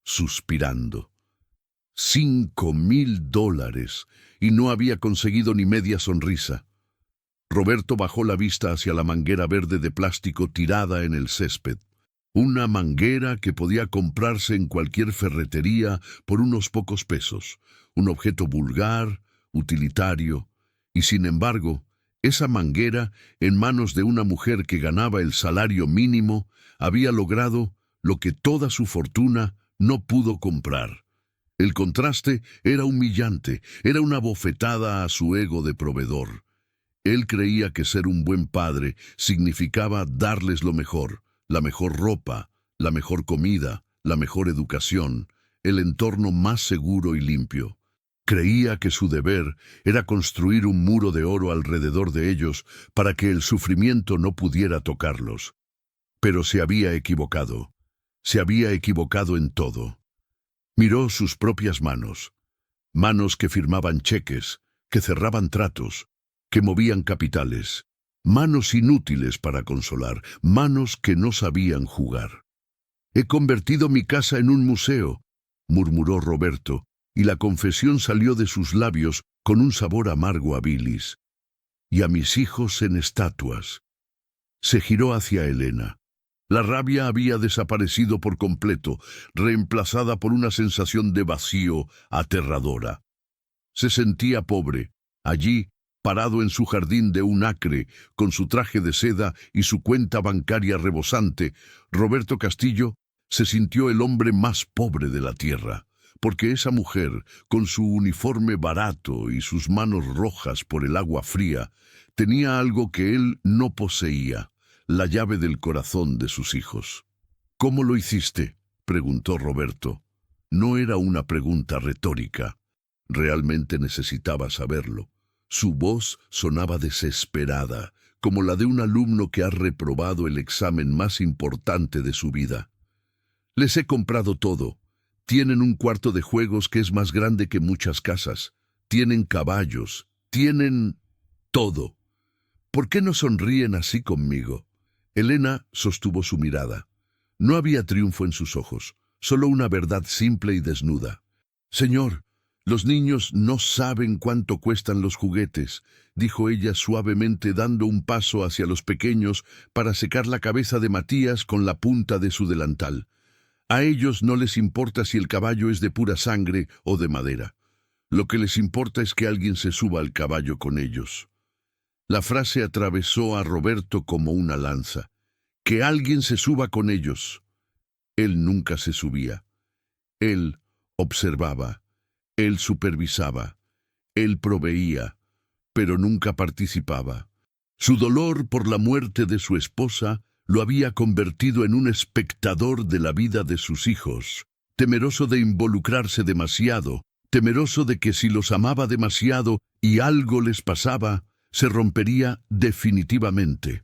suspirando. $5,000, y no había conseguido ni media sonrisa. Roberto bajó la vista hacia la manguera verde de plástico tirada en el césped. Una manguera que podía comprarse en cualquier ferretería por unos pocos pesos. Un objeto vulgar, utilitario, y sin embargo, esa manguera, en manos de una mujer que ganaba el salario mínimo, había logrado lo que toda su fortuna no pudo comprar. El contraste era humillante, era una bofetada a su ego de proveedor. Él creía que ser un buen padre significaba darles lo mejor, la mejor ropa, la mejor comida, la mejor educación, el entorno más seguro y limpio. Creía que su deber era construir un muro de oro alrededor de ellos para que el sufrimiento no pudiera tocarlos. Pero se había equivocado. Se había equivocado en todo. Miró sus propias manos. Manos que firmaban cheques, que cerraban tratos, que movían capitales. Manos inútiles para consolar, manos que no sabían jugar. «He convertido mi casa en un museo», murmuró Roberto, y la confesión salió de sus labios con un sabor amargo a bilis. «Y a mis hijos en estatuas». Se giró hacia Elena. La rabia había desaparecido por completo, reemplazada por una sensación de vacío aterradora. Se sentía pobre, allí, parado en su jardín de un acre, con su traje de seda y su cuenta bancaria rebosante. Roberto Castillo se sintió el hombre más pobre de la tierra, porque esa mujer, con su uniforme barato y sus manos rojas por el agua fría, tenía algo que él no poseía: la llave del corazón de sus hijos. «¿Cómo lo hiciste?», preguntó Roberto. No era una pregunta retórica. Realmente necesitaba saberlo. Su voz sonaba desesperada, como la de un alumno que ha reprobado el examen más importante de su vida. «Les he comprado todo. Tienen un cuarto de juegos que es más grande que muchas casas. Tienen caballos. Tienen todo. ¿Por qué no sonríen así conmigo?». Elena sostuvo su mirada. No había triunfo en sus ojos, solo una verdad simple y desnuda. «Señor, los niños no saben cuánto cuestan los juguetes», dijo ella suavemente, dando un paso hacia los pequeños para secar la cabeza de Matías con la punta de su delantal. «A ellos no les importa si el caballo es de pura sangre o de madera. Lo que les importa es que alguien se suba al caballo con ellos». La frase atravesó a Roberto como una lanza. «Que alguien se suba con ellos». Él nunca se subía. Él observaba. Él supervisaba. Él proveía, pero nunca participaba. Su dolor por la muerte de su esposa lo había convertido en un espectador de la vida de sus hijos, temeroso de involucrarse demasiado, temeroso de que si los amaba demasiado y algo les pasaba, se rompería definitivamente.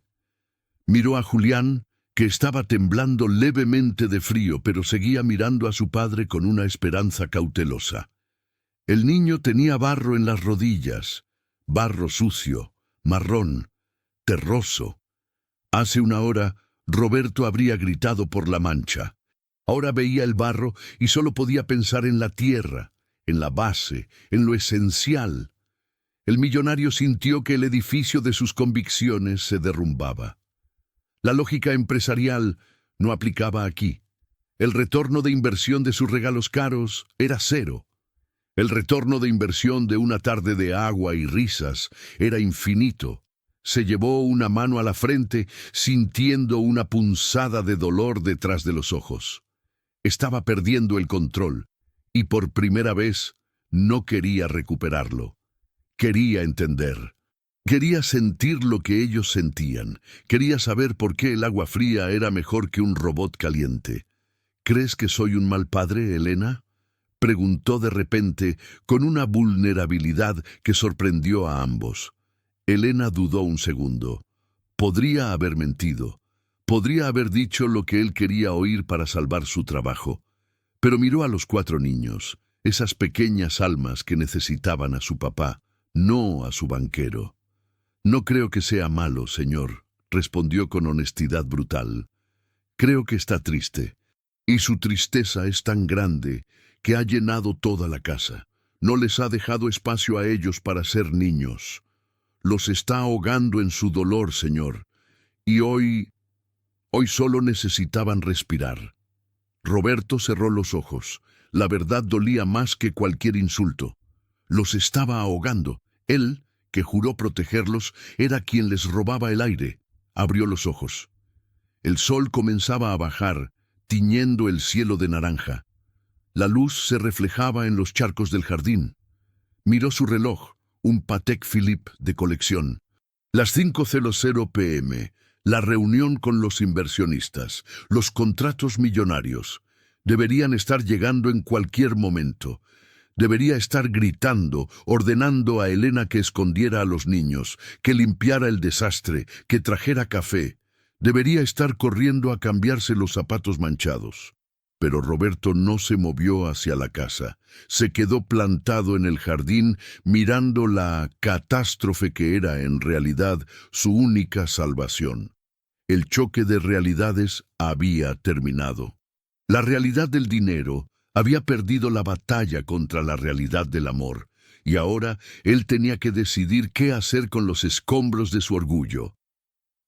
Miró a Julián, que estaba temblando levemente de frío, pero seguía mirando a su padre con una esperanza cautelosa. El niño tenía barro en las rodillas, barro sucio, marrón, terroso. Hace una hora, Roberto habría gritado por la mancha. Ahora veía el barro y solo podía pensar en la tierra, en la base, en lo esencial. El millonario sintió que el edificio de sus convicciones se derrumbaba. La lógica empresarial no aplicaba aquí. El retorno de inversión de sus regalos caros era cero. El retorno de inversión de una tarde de agua y risas era infinito. Se llevó una mano a la frente, sintiendo una punzada de dolor detrás de los ojos. Estaba perdiendo el control, y por primera vez no quería recuperarlo. Quería entender. Quería sentir lo que ellos sentían. Quería saber por qué el agua fría era mejor que un robot caliente. «¿Crees que soy un mal padre, Elena?», preguntó de repente, con una vulnerabilidad que sorprendió a ambos. Elena dudó un segundo. Podría haber mentido. Podría haber dicho lo que él quería oír para salvar su trabajo. Pero miró a los 4 niños, esas pequeñas almas que necesitaban a su papá, no a su banquero. «No creo que sea malo, señor», respondió con honestidad brutal. «Creo que está triste. Y su tristeza es tan grande que ha llenado toda la casa. No les ha dejado espacio a ellos para ser niños. Los está ahogando en su dolor, Señor. Y hoy solo necesitaban respirar. Roberto cerró los ojos. La verdad dolía más que cualquier insulto. Los estaba ahogando. Él, que juró protegerlos, era quien les robaba el aire. Abrió los ojos. El sol comenzaba a bajar, tiñendo el cielo de naranja. La luz se reflejaba en los charcos del jardín. Miró su reloj, un Patek Philippe de colección. Las 5:00 p.m., la reunión con los inversionistas, los contratos millonarios. Deberían estar llegando en cualquier momento. Debería estar gritando, ordenando a Elena que escondiera a los niños, que limpiara el desastre, que trajera café. Debería estar corriendo a cambiarse los zapatos manchados. Pero Roberto no se movió hacia la casa. Se quedó plantado en el jardín, mirando la catástrofe que era en realidad su única salvación. El choque de realidades había terminado. La realidad del dinero había perdido la batalla contra la realidad del amor, y ahora él tenía que decidir qué hacer con los escombros de su orgullo.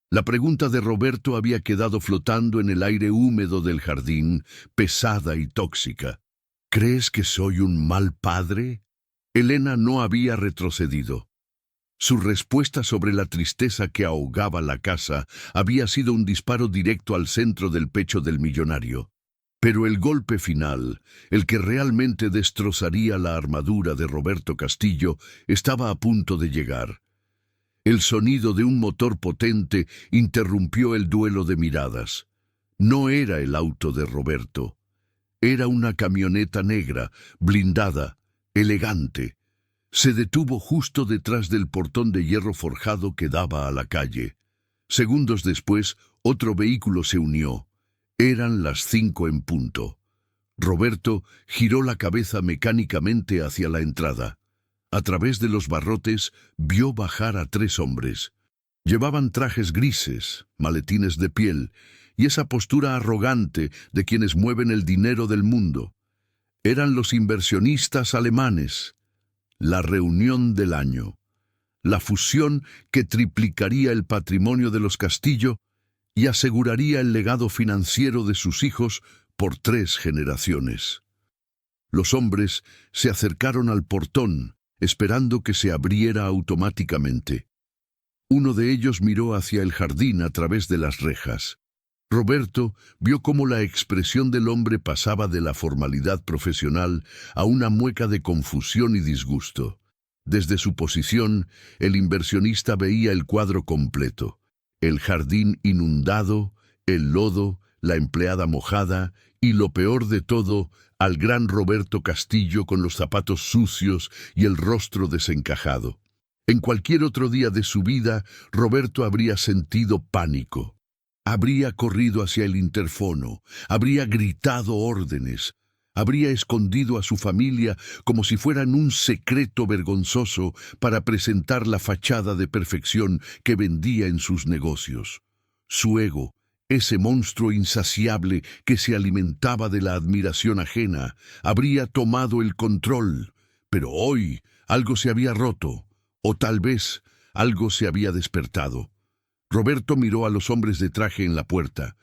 La pregunta de Roberto había quedado flotando en el aire húmedo del jardín, pesada y tóxica. ¿Crees que soy un mal padre? Elena no había retrocedido. Su respuesta sobre la tristeza que ahogaba la casa había sido un disparo directo al centro del pecho del millonario. Pero el golpe final, el que realmente destrozaría la armadura de Roberto Castillo, estaba a punto de llegar. El sonido de un motor potente interrumpió el duelo de miradas. No era el auto de Roberto. Era una camioneta negra, blindada, elegante. Se detuvo justo detrás del portón de hierro forjado que daba a la calle. Segundos después, otro vehículo se unió. Eran las 5 en punto. Roberto giró la cabeza mecánicamente hacia la entrada. A través de los barrotes vio bajar a 3 hombres. Llevaban trajes grises, maletines de piel, y esa postura arrogante de quienes mueven el dinero del mundo. Eran los inversionistas alemanes. La reunión del año. La fusión que triplicaría el patrimonio de los Castillo y aseguraría el legado financiero de sus hijos por 3 generaciones. Los hombres se acercaron al portón, esperando que se abriera automáticamente. Uno de ellos miró hacia el jardín a través de las rejas. Roberto vio cómo la expresión del hombre pasaba de la formalidad profesional a una mueca de confusión y disgusto. Desde su posición, el inversionista veía el cuadro completo: el jardín inundado, el lodo, la empleada mojada y, lo peor de todo, al gran Roberto Castillo con los zapatos sucios y el rostro desencajado. En cualquier otro día de su vida, Roberto habría sentido pánico. Habría corrido hacia el interfono, habría gritado órdenes, habría escondido a su familia como si fueran un secreto vergonzoso para presentar la fachada de perfección que vendía en sus negocios. Su ego, ese monstruo insaciable que se alimentaba de la admiración ajena, habría tomado el control. Pero hoy algo se había roto, o tal vez algo se había despertado. Roberto miró a los hombres de traje en la puerta.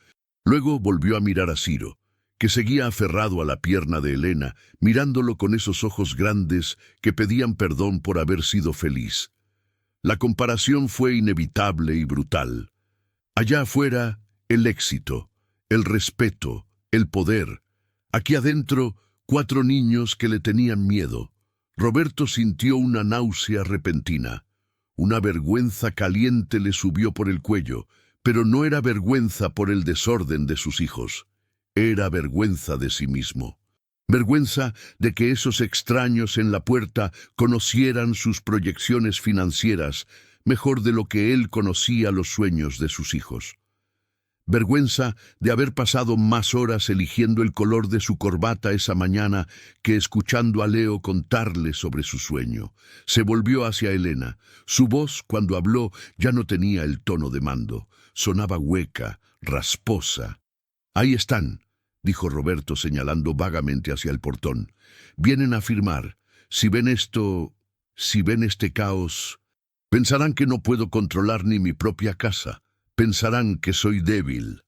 Luego volvió a mirar a Ciro, que seguía aferrado a la pierna de Elena, mirándolo con esos ojos grandes que pedían perdón por haber sido feliz. La comparación fue inevitable y brutal. Allá afuera, el éxito, el respeto, el poder. Aquí adentro, 4 niños que le tenían miedo. Roberto sintió una náusea repentina. Una vergüenza caliente le subió por el cuello, pero no era vergüenza por el desorden de sus hijos. Era vergüenza de sí mismo. Vergüenza de que esos extraños en la puerta conocieran sus proyecciones financieras mejor de lo que él conocía los sueños de sus hijos. Vergüenza de haber pasado más horas eligiendo el color de su corbata esa mañana que escuchando a Leo contarle sobre su sueño. Se volvió hacia Elena. Su voz, cuando habló, ya no tenía el tono de mando. Sonaba hueca, rasposa. Ahí están. dijo Roberto señalando vagamente hacia el portón. Vienen a firmar. Si ven este caos, pensarán que no puedo controlar ni mi propia casa. Pensarán que soy débil.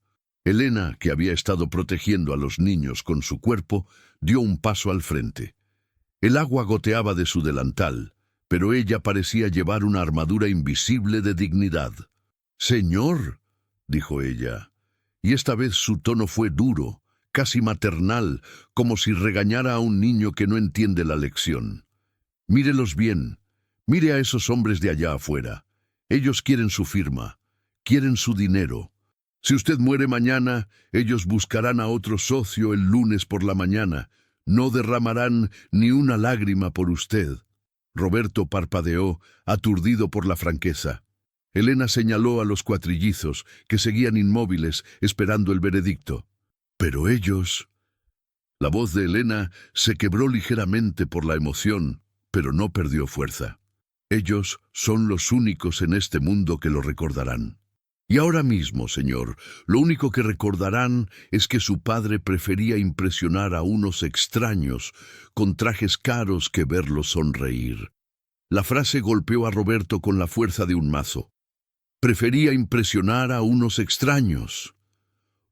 Elena, que había estado protegiendo a los niños con su cuerpo, dio un paso al frente. El agua goteaba de su delantal, pero ella parecía llevar una armadura invisible de dignidad. «Señor», dijo ella, y esta vez su tono fue duro, casi maternal, como si regañara a un niño que no entiende la lección. «Mírelos bien, mire a esos hombres de allá afuera. Ellos quieren su firma, quieren su dinero. Si usted muere mañana, ellos buscarán a otro socio el lunes por la mañana. No derramarán ni una lágrima por usted». Roberto parpadeó, aturdido por la franqueza. Elena señaló a los cuatrillizos, que seguían inmóviles, esperando el veredicto. «Pero ellos...» La voz de Elena se quebró ligeramente por la emoción, pero no perdió fuerza. «Ellos son los únicos en este mundo que lo recordarán. Y ahora mismo, señor, lo único que recordarán es que su padre prefería impresionar a unos extraños con trajes caros que verlos sonreír». La frase golpeó a Roberto con la fuerza de un mazo. «Prefería impresionar a unos extraños».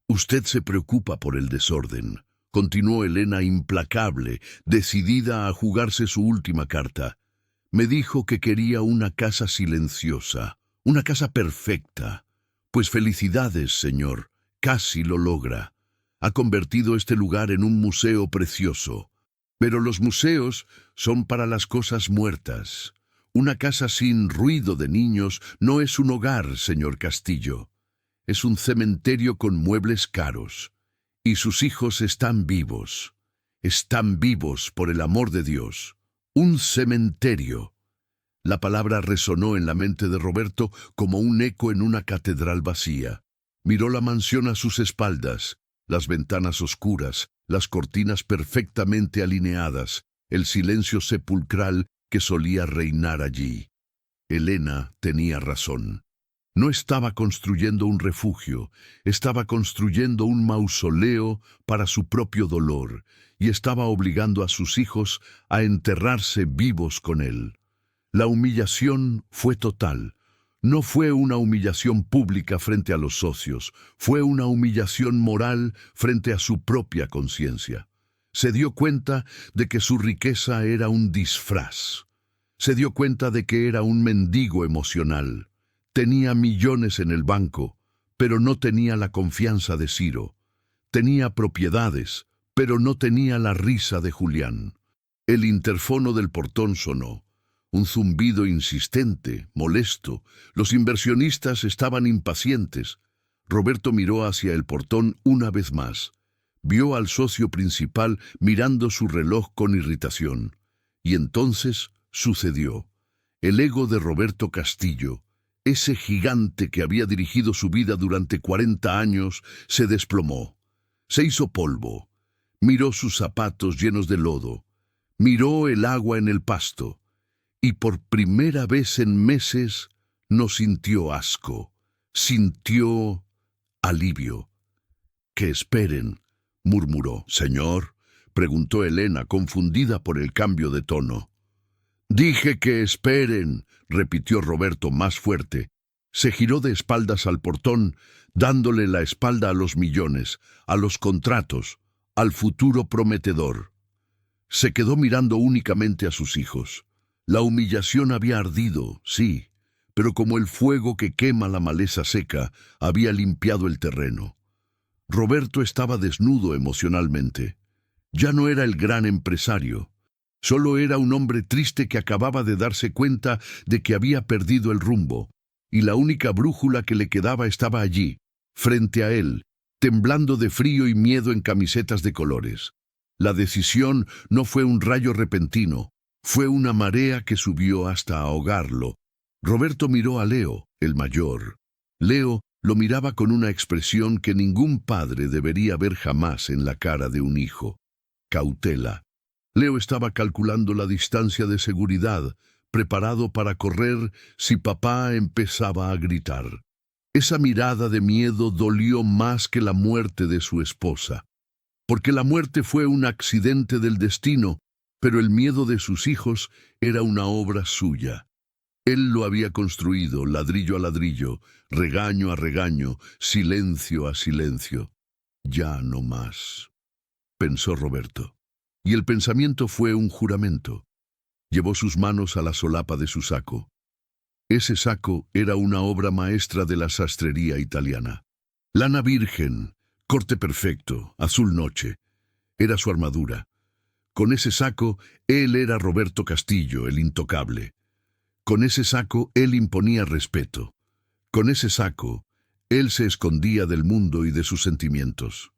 «Usted se preocupa por el desorden», continuó Elena implacable, decidida a jugarse su última carta. «Me dijo que quería una casa silenciosa, una casa perfecta. Pues felicidades, señor, casi lo logra. Ha convertido este lugar en un museo precioso. Pero los museos son para las cosas muertas. Una casa sin ruido de niños no es un hogar, señor Castillo. Es un cementerio con muebles caros. Y sus hijos están vivos. Están vivos, por el amor de Dios. Un cementerio». La palabra resonó en la mente de Roberto como un eco en una catedral vacía. Miró la mansión a sus espaldas, las ventanas oscuras, las cortinas perfectamente alineadas, el silencio sepulcral que solía reinar allí. Elena tenía razón. No estaba construyendo un refugio, estaba construyendo un mausoleo para su propio dolor, y estaba obligando a sus hijos a enterrarse vivos con él. La humillación fue total. No fue una humillación pública frente a los socios, fue una humillación moral frente a su propia conciencia. Se dio cuenta de que su riqueza era un disfraz. Se dio cuenta de que era un mendigo emocional. Tenía millones en el banco, pero no tenía la confianza de Ciro. Tenía propiedades, pero no tenía la risa de Julián. El interfono del portón sonó. Un zumbido insistente, molesto. Los inversionistas estaban impacientes. Roberto miró hacia el portón una vez más. Vio al socio principal mirando su reloj con irritación. Y entonces sucedió. El ego de Roberto Castillo, ese gigante que había dirigido su vida durante 40 años, se desplomó. Se hizo polvo. Miró sus zapatos llenos de lodo. Miró el agua en el pasto. Y por primera vez en meses no sintió asco, sintió alivio. «Que esperen», murmuró. «Señor», preguntó Elena, confundida por el cambio de tono. «Dije que esperen», repitió Roberto más fuerte. Se giró de espaldas al portón, dándole la espalda a los millones, a los contratos, al futuro prometedor. Se quedó mirando únicamente a sus hijos. La humillación había ardido, sí, pero como el fuego que quema la maleza seca, había limpiado el terreno. Roberto estaba desnudo emocionalmente. Ya no era el gran empresario. Solo era un hombre triste que acababa de darse cuenta de que había perdido el rumbo, y la única brújula que le quedaba estaba allí, frente a él, temblando de frío y miedo en camisetas de colores. La decisión no fue un rayo repentino. Fue una marea que subió hasta ahogarlo. Roberto miró a Leo, el mayor. Leo lo miraba con una expresión que ningún padre debería ver jamás en la cara de un hijo. Cautela. Leo estaba calculando la distancia de seguridad, preparado para correr si papá empezaba a gritar. Esa mirada de miedo dolió más que la muerte de su esposa. porque la muerte fue un accidente del destino, pero el miedo de sus hijos era una obra suya. Él lo había construido ladrillo a ladrillo, regaño a regaño, silencio a silencio. Ya no más, pensó Roberto. Y el pensamiento fue un juramento. Llevó sus manos a la solapa de su saco. Ese saco era una obra maestra de la sastrería italiana. Lana virgen, corte perfecto, azul noche. Era su armadura. Con ese saco, él era Roberto Castillo, el intocable. Con ese saco, él imponía respeto. Con ese saco, él se escondía del mundo y de sus sentimientos.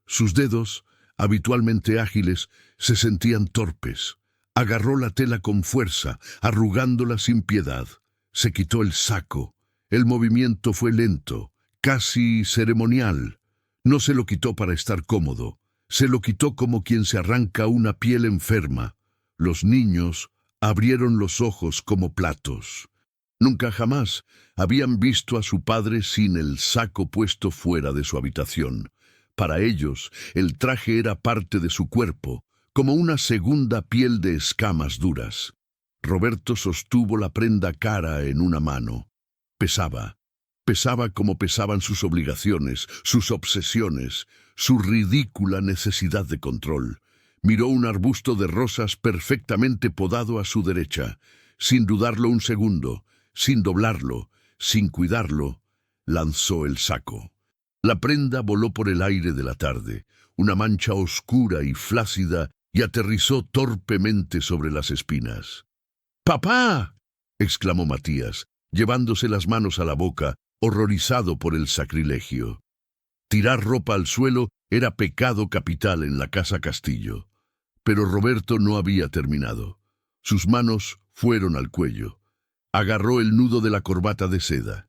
Sus dedos, habitualmente ágiles, se sentían torpes. Agarró la tela con fuerza, arrugándola sin piedad. Se quitó el saco. El movimiento fue lento, casi ceremonial. No se lo quitó para estar cómodo. Se lo quitó como quien se arranca una piel enferma. Los niños abrieron los ojos como platos. Nunca jamás habían visto a su padre sin el saco puesto fuera de su habitación. Para ellos, el traje era parte de su cuerpo, como una segunda piel de escamas duras. Roberto sostuvo la prenda cara en una mano. Pesaba. Pesaba como pesaban sus obligaciones, sus obsesiones, su ridícula necesidad de control. Miró un arbusto de rosas perfectamente podado a su derecha. Sin dudarlo un segundo, sin doblarlo, sin cuidarlo, lanzó el saco. La prenda voló por el aire de la tarde, una mancha oscura y flácida, y aterrizó torpemente sobre las espinas. ¡Papá!, exclamó Matías, llevándose las manos a la boca, horrorizado por el sacrilegio. Tirar ropa al suelo era pecado capital en la casa Castillo. Pero Roberto no había terminado. Sus manos fueron al cuello. Agarró el nudo de la corbata de seda.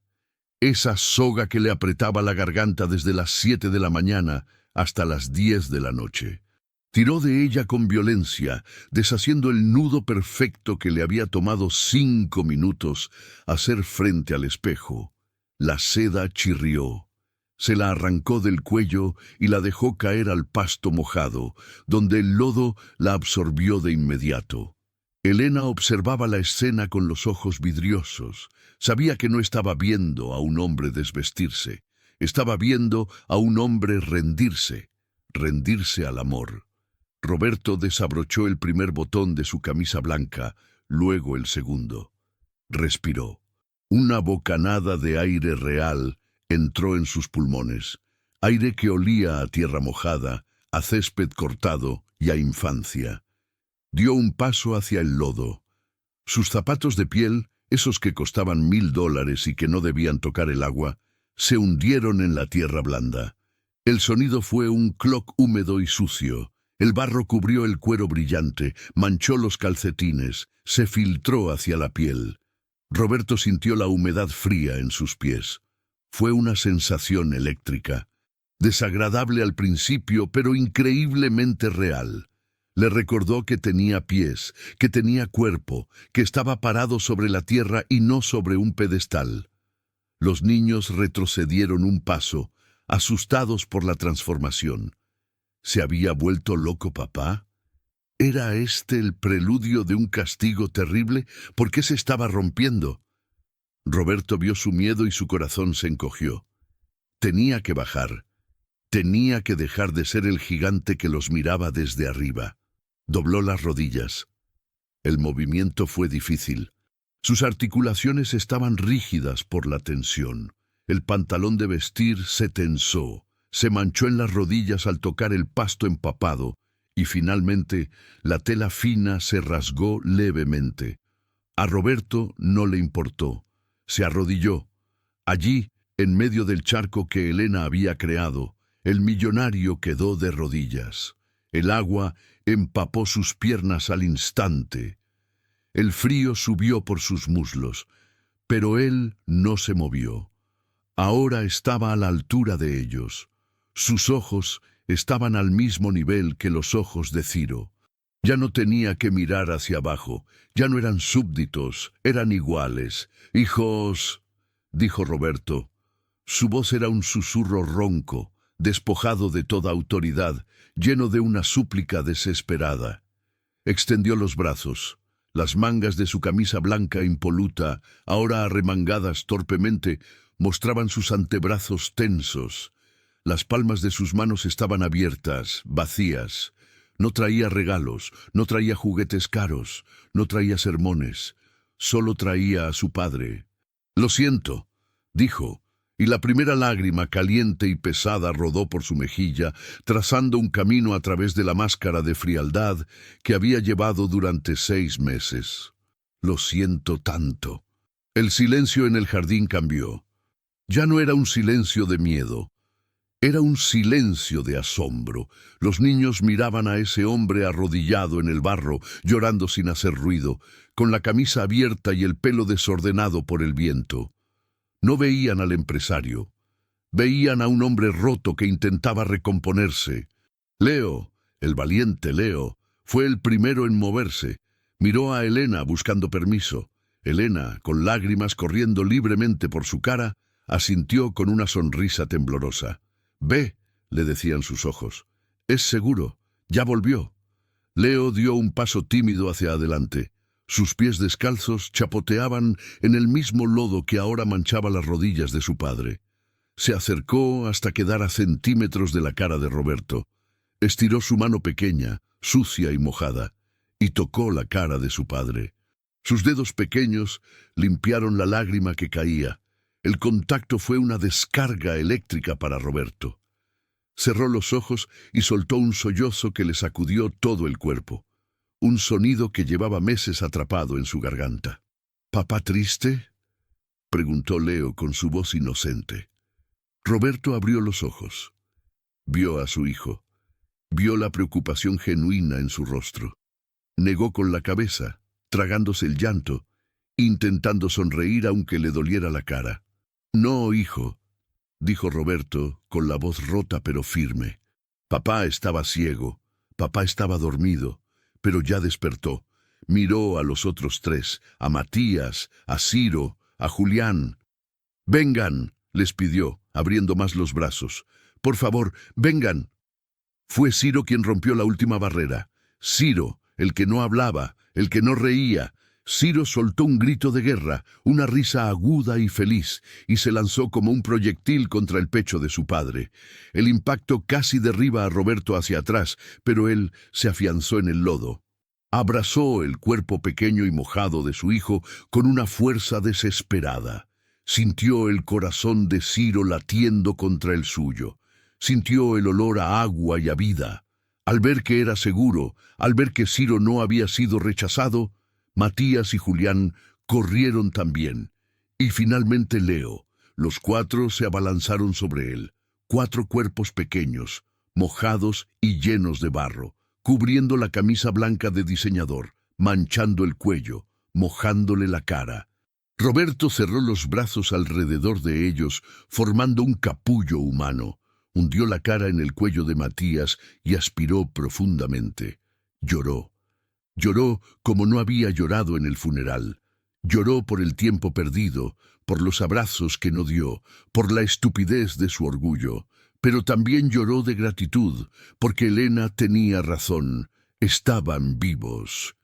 Esa soga que le apretaba la garganta desde las 7 de la mañana hasta las 10 de la noche. Tiró de ella con violencia, deshaciendo el nudo perfecto que le había tomado 5 minutos hacer frente al espejo. La seda chirrió. Se la arrancó del cuello y la dejó caer al pasto mojado, donde el lodo la absorbió de inmediato. Elena observaba la escena con los ojos vidriosos. Sabía que no estaba viendo a un hombre desvestirse. Estaba viendo a un hombre rendirse al amor. Roberto desabrochó el primer botón de su camisa blanca, luego el segundo. Respiró. Una bocanada de aire real entró en sus pulmones, aire que olía a tierra mojada, a césped cortado y a infancia. Dio un paso hacia el lodo. Sus zapatos de piel, esos que costaban $1000 y que no debían tocar el agua, se hundieron en la tierra blanda. El sonido fue un cloc húmedo y sucio. El barro cubrió el cuero brillante, manchó los calcetines, se filtró hacia la piel. Roberto sintió la humedad fría en sus pies. Fue una sensación eléctrica, desagradable al principio, pero increíblemente real. Le recordó que tenía pies, que tenía cuerpo, que estaba parado sobre la tierra y no sobre un pedestal. Los niños retrocedieron un paso, asustados por la transformación. ¿Se había vuelto loco papá? ¿Era este el preludio de un castigo terrible? ¿Por qué se estaba rompiendo? Roberto vio su miedo y su corazón se encogió. Tenía que bajar. Tenía que dejar de ser el gigante que los miraba desde arriba. Dobló las rodillas. El movimiento fue difícil. Sus articulaciones estaban rígidas por la tensión. El pantalón de vestir se tensó, se manchó en las rodillas al tocar el pasto empapado y finalmente la tela fina se rasgó levemente. A Roberto no le importó. Se arrodilló. Allí, en medio del charco que Elena había creado, el millonario quedó de rodillas. El agua empapó sus piernas al instante. El frío subió por sus muslos, pero él no se movió. Ahora estaba a la altura de ellos. Sus ojos estaban al mismo nivel que los ojos de Ciro. Ya no tenía que mirar hacia abajo, ya no eran súbditos, eran iguales. «Hijos», dijo Roberto. Su voz era un susurro ronco, despojado de toda autoridad, lleno de una súplica desesperada. Extendió los brazos. Las mangas de su camisa blanca impoluta, ahora arremangadas torpemente, mostraban sus antebrazos tensos. Las palmas de sus manos estaban abiertas, vacías. No traía regalos, no traía juguetes caros, no traía sermones. Solo traía a su padre. «Lo siento», dijo, y la primera lágrima caliente y pesada rodó por su mejilla, trazando un camino a través de la máscara de frialdad que había llevado durante 6 meses. «Lo siento tanto». El silencio en el jardín cambió. Ya no era un silencio de miedo. Era un silencio de asombro. Los niños miraban a ese hombre arrodillado en el barro, llorando sin hacer ruido, con la camisa abierta y el pelo desordenado por el viento. No veían al empresario. Veían a un hombre roto que intentaba recomponerse. Leo, el valiente Leo, fue el primero en moverse. Miró a Elena buscando permiso. Elena, con lágrimas corriendo libremente por su cara, asintió con una sonrisa temblorosa. «Ve», le decían sus ojos. «Es seguro. Ya volvió». Leo dio un paso tímido hacia adelante. Sus pies descalzos chapoteaban en el mismo lodo que ahora manchaba las rodillas de su padre. Se acercó hasta quedar a centímetros de la cara de Roberto. Estiró su mano pequeña, sucia y mojada, y tocó la cara de su padre. Sus dedos pequeños limpiaron la lágrima que caía. El contacto fue una descarga eléctrica para Roberto. Cerró los ojos y soltó un sollozo que le sacudió todo el cuerpo. Un sonido que llevaba meses atrapado en su garganta. «¿Papá triste?», preguntó Leo con su voz inocente. Roberto abrió los ojos. Vio a su hijo. Vio la preocupación genuina en su rostro. Negó con la cabeza, tragándose el llanto, intentando sonreír aunque le doliera la cara. «No, hijo», dijo Roberto, con la voz rota pero firme. Papá estaba ciego, papá estaba dormido, pero ya despertó. Miró a los otros 3, a Matías, a Ciro, a Julián. «Vengan», les pidió, abriendo más los brazos. «Por favor, vengan». Fue Ciro quien rompió la última barrera. Ciro, el que no hablaba, el que no reía. Ciro soltó un grito de guerra, una risa aguda y feliz, y se lanzó como un proyectil contra el pecho de su padre. El impacto casi derriba a Roberto hacia atrás, pero él se afianzó en el lodo. Abrazó el cuerpo pequeño y mojado de su hijo con una fuerza desesperada. Sintió el corazón de Ciro latiendo contra el suyo. Sintió el olor a agua y a vida. Al ver que era seguro, al ver que Ciro no había sido rechazado, Matías y Julián corrieron también. Y finalmente Leo. Los 4 se abalanzaron sobre él. 4 cuerpos pequeños, mojados y llenos de barro, cubriendo la camisa blanca de diseñador, manchando el cuello, mojándole la cara. Roberto cerró los brazos alrededor de ellos, formando un capullo humano. Hundió la cara en el cuello de Matías y aspiró profundamente. Lloró. Lloró como no había llorado en el funeral. Lloró por el tiempo perdido, por los abrazos que no dio, por la estupidez de su orgullo. Pero también lloró de gratitud, porque Elena tenía razón. Estaban vivos.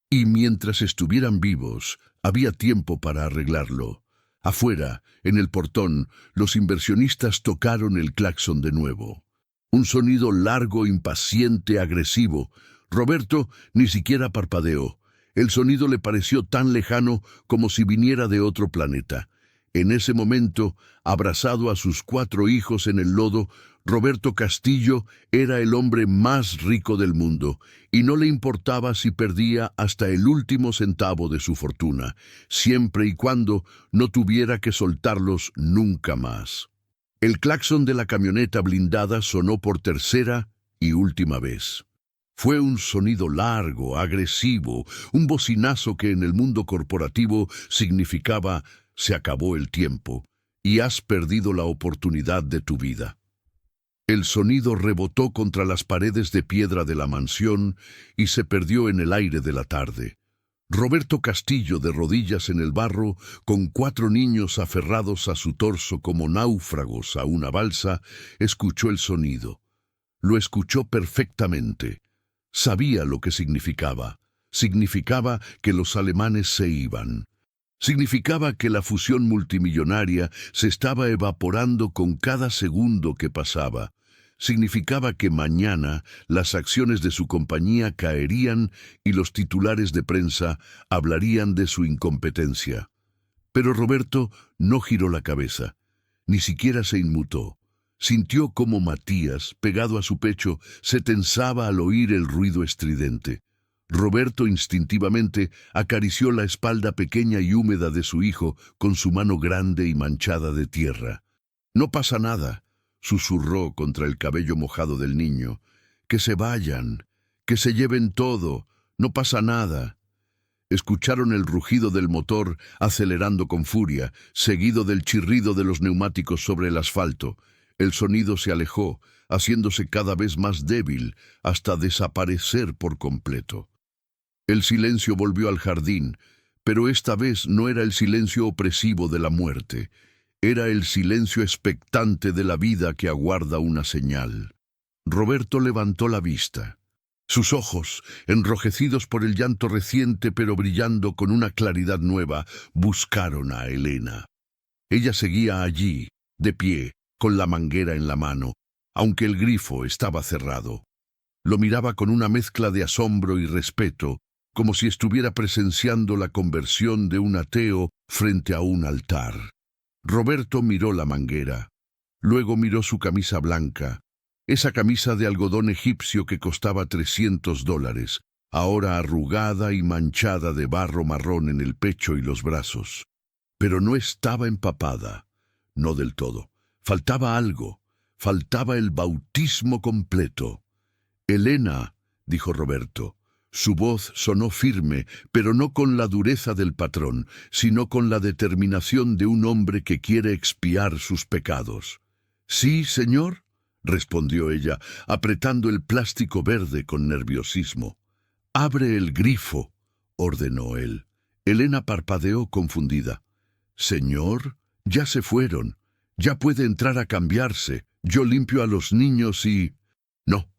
Y mientras estuvieran vivos, había tiempo para arreglarlo. Afuera, en el portón, los inversionistas tocaron el claxon de nuevo. Un sonido largo, impaciente, agresivo. Roberto ni siquiera parpadeó. El sonido le pareció tan lejano como si viniera de otro planeta. En ese momento, abrazado a sus 4 hijos en el lodo, Roberto Castillo era el hombre más rico del mundo, y no le importaba si perdía hasta el último centavo de su fortuna, siempre y cuando no tuviera que soltarlos nunca más. El claxon de la camioneta blindada sonó por tercera y última vez. Fue un sonido largo, agresivo, un bocinazo que en el mundo corporativo significaba «se acabó el tiempo y has perdido la oportunidad de tu vida». El sonido rebotó contra las paredes de piedra de la mansión y se perdió en el aire de la tarde. Roberto Castillo, de rodillas en el barro, con 4 niños aferrados a su torso como náufragos a una balsa, escuchó el sonido. Lo escuchó perfectamente. Sabía lo que significaba. Significaba que los alemanes se iban. Significaba que la fusión multimillonaria se estaba evaporando con cada segundo que pasaba. Significaba que mañana las acciones de su compañía caerían y los titulares de prensa hablarían de su incompetencia. Pero Roberto no giró la cabeza, ni siquiera se inmutó. Sintió cómo Matías, pegado a su pecho, se tensaba al oír el ruido estridente. Roberto instintivamente acarició la espalda pequeña y húmeda de su hijo con su mano grande y manchada de tierra. «No pasa nada», susurró contra el cabello mojado del niño. «Que se vayan, que se lleven todo, no pasa nada». Escucharon el rugido del motor acelerando con furia, seguido del chirrido de los neumáticos sobre el asfalto. El sonido se alejó, haciéndose cada vez más débil, hasta desaparecer por completo. El silencio volvió al jardín, pero esta vez no era el silencio opresivo de la muerte. Era el silencio expectante de la vida que aguarda una señal. Roberto levantó la vista. Sus ojos, enrojecidos por el llanto reciente pero brillando con una claridad nueva, buscaron a Elena. Ella seguía allí, de pie, con la manguera en la mano, aunque el grifo estaba cerrado. Lo miraba con una mezcla de asombro y respeto, como si estuviera presenciando la conversión de un ateo frente a un altar. Roberto miró la manguera. Luego miró su camisa blanca, esa camisa de algodón egipcio que costaba $300, ahora arrugada y manchada de barro marrón en el pecho y los brazos. Pero no estaba empapada, no del todo. Faltaba algo, faltaba el bautismo completo. «Elena», dijo Roberto. Su voz sonó firme, pero no con la dureza del patrón, sino con la determinación de un hombre que quiere expiar sus pecados. «Sí, señor», respondió ella, apretando el plástico verde con nerviosismo. «Abre el grifo», ordenó él. Elena parpadeó confundida. «Señor, ya se fueron. Ya puede entrar a cambiarse. Yo limpio a los niños y...» «No»,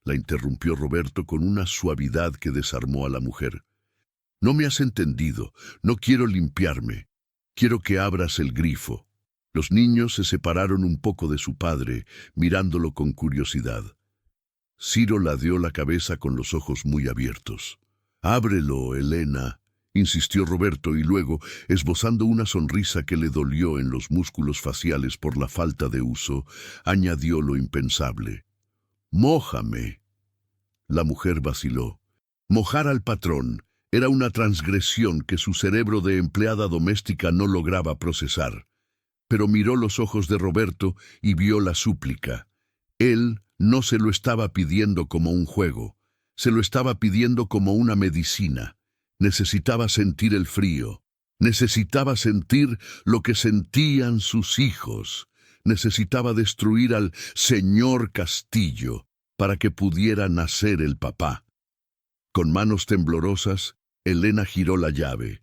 la interrumpió Roberto con una suavidad que desarmó a la mujer. «No me has entendido. No quiero limpiarme. Quiero que abras el grifo». Los niños se separaron un poco de su padre, mirándolo con curiosidad. Ciro ladeó la cabeza con los ojos muy abiertos. «Ábrelo, Elena», insistió Roberto, y luego, esbozando una sonrisa que le dolió en los músculos faciales por la falta de uso, añadió lo impensable. «Mójame». La mujer vaciló. Mojar al patrón era una transgresión que su cerebro de empleada doméstica no lograba procesar. Pero miró los ojos de Roberto y vio la súplica. Él no se lo estaba pidiendo como un juego, se lo estaba pidiendo como una medicina. Necesitaba sentir el frío, necesitaba sentir lo que sentían sus hijos, necesitaba destruir al señor Castillo para que pudiera nacer el papá. Con manos temblorosas, Elena giró la llave.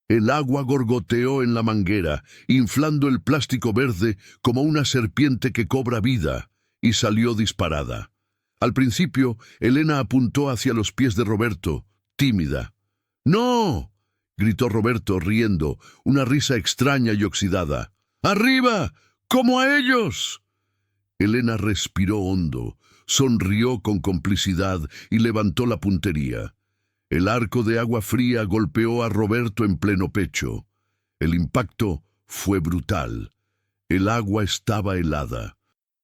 El agua gorgoteó en la manguera, inflando el plástico verde como una serpiente que cobra vida, y salió disparada. Al principio, Elena apuntó hacia los pies de Roberto, tímida. «¡No!», gritó Roberto, riendo, una risa extraña y oxidada. «¡Arriba! ¡Como a ellos!». Elena respiró hondo, sonrió con complicidad y levantó la puntería. El arco de agua fría golpeó a Roberto en pleno pecho. El impacto fue brutal. El agua estaba helada.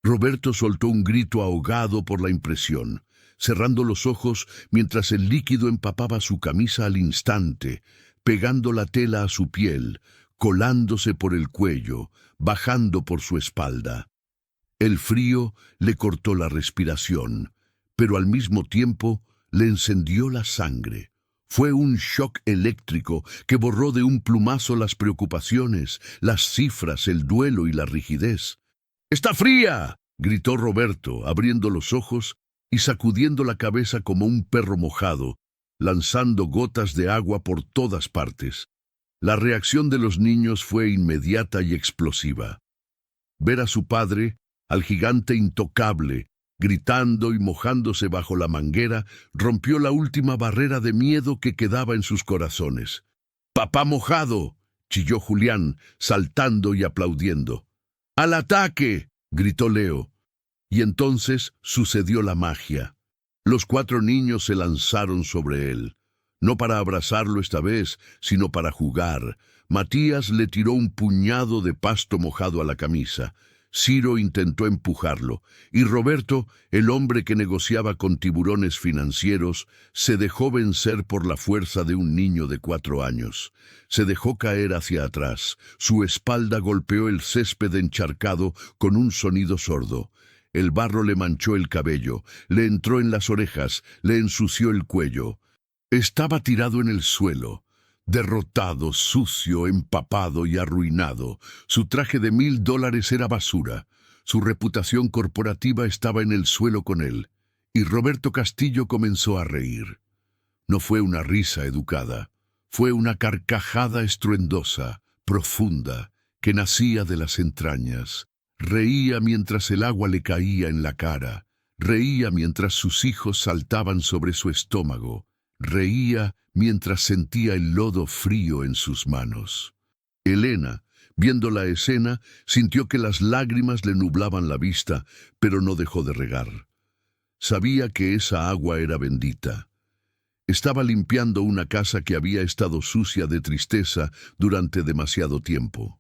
Roberto soltó un grito ahogado por la impresión, cerrando los ojos mientras el líquido empapaba su camisa al instante, pegando la tela a su piel, colándose por el cuello, bajando por su espalda. El frío le cortó la respiración, pero al mismo tiempo le encendió la sangre. Fue un shock eléctrico que borró de un plumazo las preocupaciones, las cifras, el duelo y la rigidez. «¡Está fría!», gritó Roberto, abriendo los ojos y sacudiendo la cabeza como un perro mojado, lanzando gotas de agua por todas partes. La reacción de los niños fue inmediata y explosiva. Ver a su padre, al gigante intocable, gritando y mojándose bajo la manguera, rompió la última barrera de miedo que quedaba en sus corazones. «¡Papá mojado!», chilló Julián, saltando y aplaudiendo. «¡Al ataque!», gritó Leo. Y entonces sucedió la magia. Los 4 niños se lanzaron sobre él. No para abrazarlo esta vez, sino para jugar. Matías le tiró un puñado de pasto mojado a la camisa. Ciro intentó empujarlo, y Roberto, el hombre que negociaba con tiburones financieros, se dejó vencer por la fuerza de un niño de 4 años. Se dejó caer hacia atrás. Su espalda golpeó el césped encharcado con un sonido sordo. El barro le manchó el cabello, le entró en las orejas, le ensució el cuello. Estaba tirado en el suelo, derrotado, sucio, empapado y arruinado. Su traje de $1000 era basura. Su reputación corporativa estaba en el suelo con él. Y Roberto Castillo comenzó a reír. No fue una risa educada, fue una carcajada estruendosa, profunda, que nacía de las entrañas. Reía mientras el agua le caía en la cara. Reía mientras sus hijos saltaban sobre su estómago. Reía mientras sentía el lodo frío en sus manos. Elena, viendo la escena, sintió que las lágrimas le nublaban la vista, pero no dejó de regar. Sabía que esa agua era bendita. Estaba limpiando una casa que había estado sucia de tristeza durante demasiado tiempo.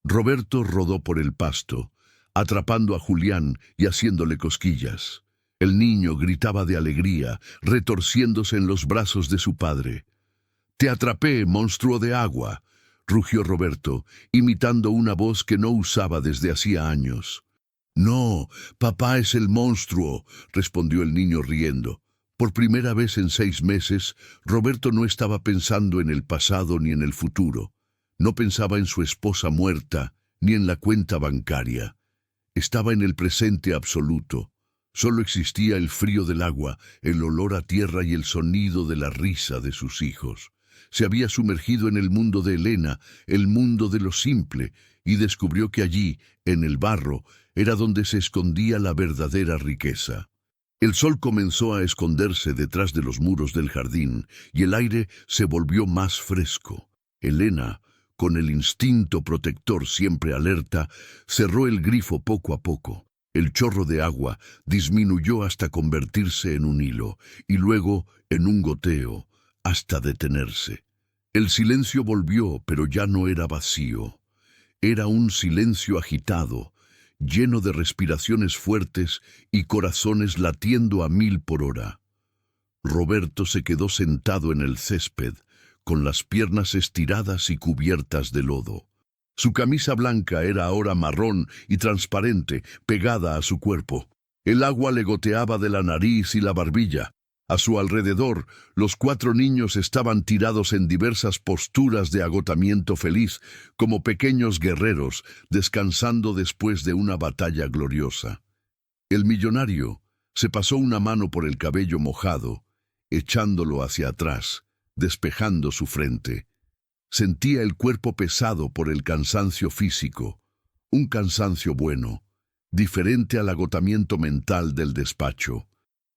Roberto rodó por el pasto, atrapando a Julián y haciéndole cosquillas. El niño gritaba de alegría, retorciéndose en los brazos de su padre. «¡Te atrapé, monstruo de agua!», rugió Roberto, imitando una voz que no usaba desde hacía años. «No, papá es el monstruo», respondió el niño riendo. Por primera vez en 6 meses, Roberto no estaba pensando en el pasado ni en el futuro. No pensaba en su esposa muerta, ni en la cuenta bancaria. Estaba en el presente absoluto. Solo existía el frío del agua, el olor a tierra y el sonido de la risa de sus hijos. Se había sumergido en el mundo de Elena, el mundo de lo simple, y descubrió que allí, en el barro, era donde se escondía la verdadera riqueza. El sol comenzó a esconderse detrás de los muros del jardín, y el aire se volvió más fresco. Elena, con el instinto protector siempre alerta, cerró el grifo poco a poco. El chorro de agua disminuyó hasta convertirse en un hilo, y luego en un goteo, hasta detenerse. El silencio volvió, pero ya no era vacío. Era un silencio agitado, lleno de respiraciones fuertes y corazones latiendo a 1000 por hora. Roberto se quedó sentado en el césped, con las piernas estiradas y cubiertas de lodo. Su camisa blanca era ahora marrón y transparente, pegada a su cuerpo. El agua le goteaba de la nariz y la barbilla. A su alrededor, los 4 niños estaban tirados en diversas posturas de agotamiento feliz, como pequeños guerreros, descansando después de una batalla gloriosa. El millonario se pasó una mano por el cabello mojado, echándolo hacia atrás, despejando su frente. Sentía el cuerpo pesado por el cansancio físico, un cansancio bueno, diferente al agotamiento mental del despacho.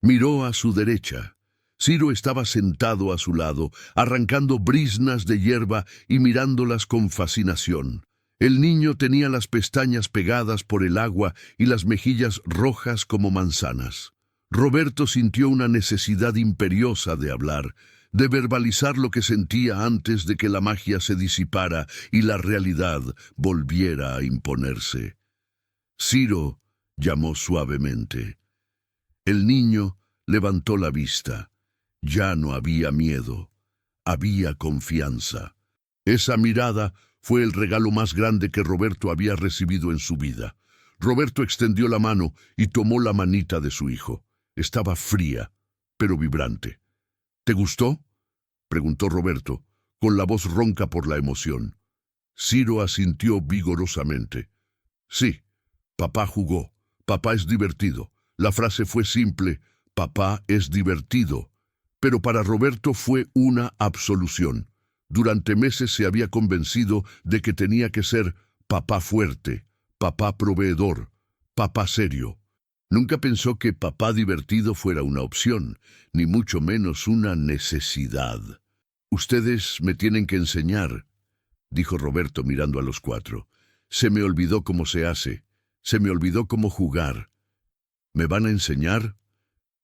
Miró a su derecha. Ciro estaba sentado a su lado, arrancando briznas de hierba y mirándolas con fascinación. El niño tenía las pestañas pegadas por el agua y las mejillas rojas como manzanas. Roberto sintió una necesidad imperiosa de hablar, de verbalizar lo que sentía antes de que la magia se disipara y la realidad volviera a imponerse. «Ciro», llamó suavemente. El niño levantó la vista. Ya no había miedo, había confianza. Esa mirada fue el regalo más grande que Roberto había recibido en su vida. Roberto extendió la mano y tomó la manita de su hijo. Estaba fría, pero vibrante. «¿Te gustó?», preguntó Roberto, con la voz ronca por la emoción. Ciro asintió vigorosamente. «Sí, papá jugó. Papá es divertido». La frase fue simple: «Papá es divertido», Pero para Roberto fue una absolución. Durante meses se había convencido de que tenía que ser papá fuerte, papá proveedor, papá serio. Nunca pensó que papá divertido fuera una opción, ni mucho menos una necesidad. «Ustedes me tienen que enseñar», dijo Roberto mirando a los cuatro. «Se me olvidó cómo se hace. Se me olvidó cómo jugar. ¿Me van a enseñar?»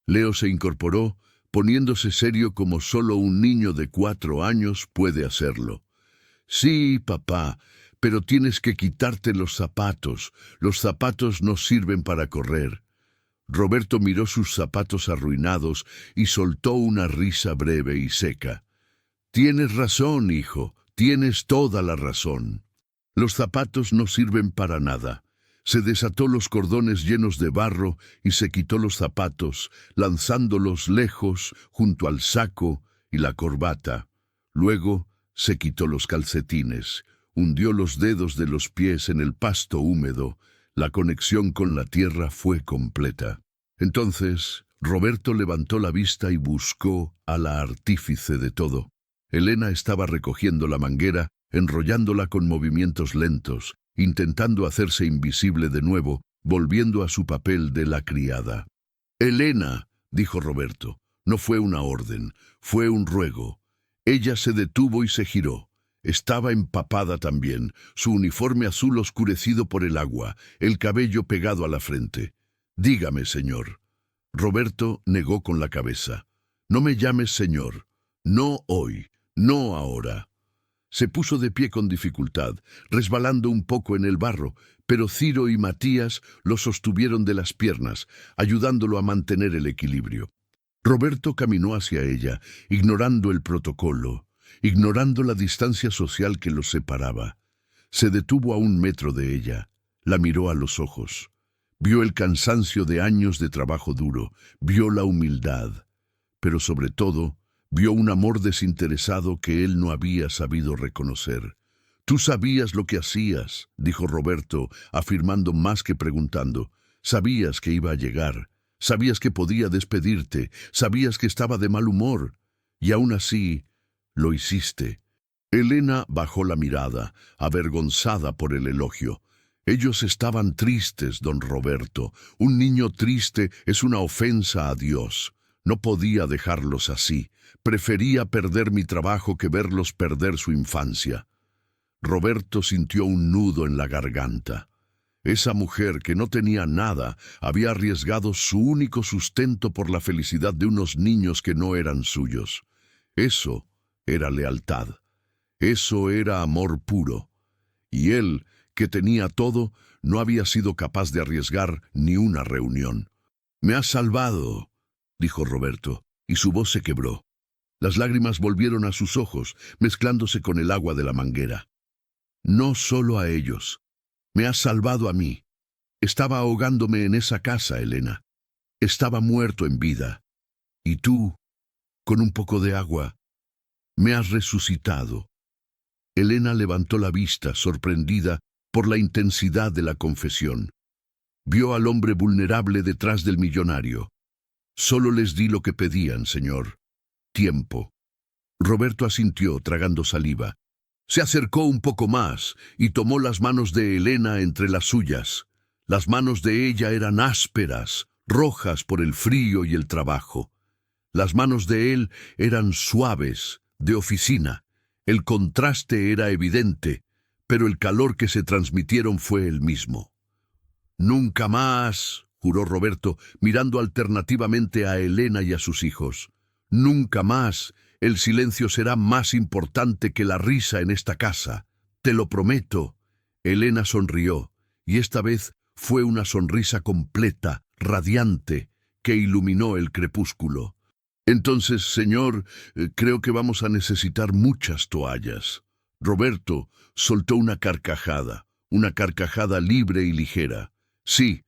Leo se incorporó, poniéndose serio como solo un niño de 4 años puede hacerlo. «Sí, papá, pero tienes que quitarte los zapatos. Los zapatos no sirven para correr». Roberto miró sus zapatos arruinados y soltó una risa breve y seca. «Tienes razón, hijo, tienes toda la razón. Los zapatos no sirven para nada». Se desató los cordones llenos de barro y se quitó los zapatos, lanzándolos lejos junto al saco y la corbata. Luego se quitó los calcetines, hundió los dedos de los pies en el pasto húmedo. La conexión con la tierra fue completa. Entonces Roberto levantó la vista y buscó a la artífice de todo. Elena estaba recogiendo la manguera, enrollándola con movimientos lentos, intentando hacerse invisible de nuevo, volviendo a su papel de la criada. «Elena», dijo Roberto, no fue una orden, fue un ruego. Ella se detuvo y se giró. Estaba empapada también, su uniforme azul oscurecido por el agua, el cabello pegado a la frente. «Dígame, señor». Roberto negó con la cabeza. «No me llames señor. No hoy, no ahora». Se puso de pie con dificultad, resbalando un poco en el barro, pero Ciro y Matías lo sostuvieron de las piernas, ayudándolo a mantener el equilibrio. Roberto caminó hacia ella, ignorando el protocolo, ignorando la distancia social que los separaba. Se detuvo a 1 metro de ella, la miró a los ojos. Vio el cansancio de años de trabajo duro, vio la humildad, pero sobre todo, vio un amor desinteresado que él no había sabido reconocer. «Tú sabías lo que hacías», dijo Roberto, afirmando más que preguntando. «Sabías que iba a llegar, sabías que podía despedirte, sabías que estaba de mal humor, y aún así lo hiciste». Elena bajó la mirada, avergonzada por el elogio. Ellos estaban tristes, don Roberto. Un niño triste es una ofensa a Dios. No podía dejarlos así. Prefería perder mi trabajo que verlos perder su infancia. Roberto sintió un nudo en la garganta. Esa mujer que no tenía nada había arriesgado su único sustento por la felicidad de unos niños que no eran suyos. Eso era lealtad. Eso era amor puro. Y él, que tenía todo, no había sido capaz de arriesgar ni una reunión. «Me has salvado», dijo Roberto, y su voz se quebró. Las lágrimas volvieron a sus ojos, mezclándose con el agua de la manguera. «No solo a ellos. Me has salvado a mí. Estaba ahogándome en esa casa, Elena. Estaba muerto en vida. Y tú, con un poco de agua, me has resucitado». Elena levantó la vista, sorprendida por la intensidad de la confesión. Vio al hombre vulnerable detrás del millonario. «Solo les di lo que pedían, señor. Tiempo». Roberto asintió, tragando saliva. Se acercó un poco más y tomó las manos de Elena entre las suyas. Las manos de ella eran ásperas, rojas por el frío y el trabajo. Las manos de él eran suaves, de oficina. El contraste era evidente, pero el calor que se transmitieron fue el mismo. «Nunca más», juró Roberto, mirando alternativamente a Elena y a sus hijos. «Nunca más. El silencio será más importante que la risa en esta casa. Te lo prometo». Elena sonrió, y esta vez fue una sonrisa completa, radiante, que iluminó el crepúsculo. «Entonces, señor, creo que vamos a necesitar muchas toallas». Roberto soltó una carcajada libre y ligera. «Sí,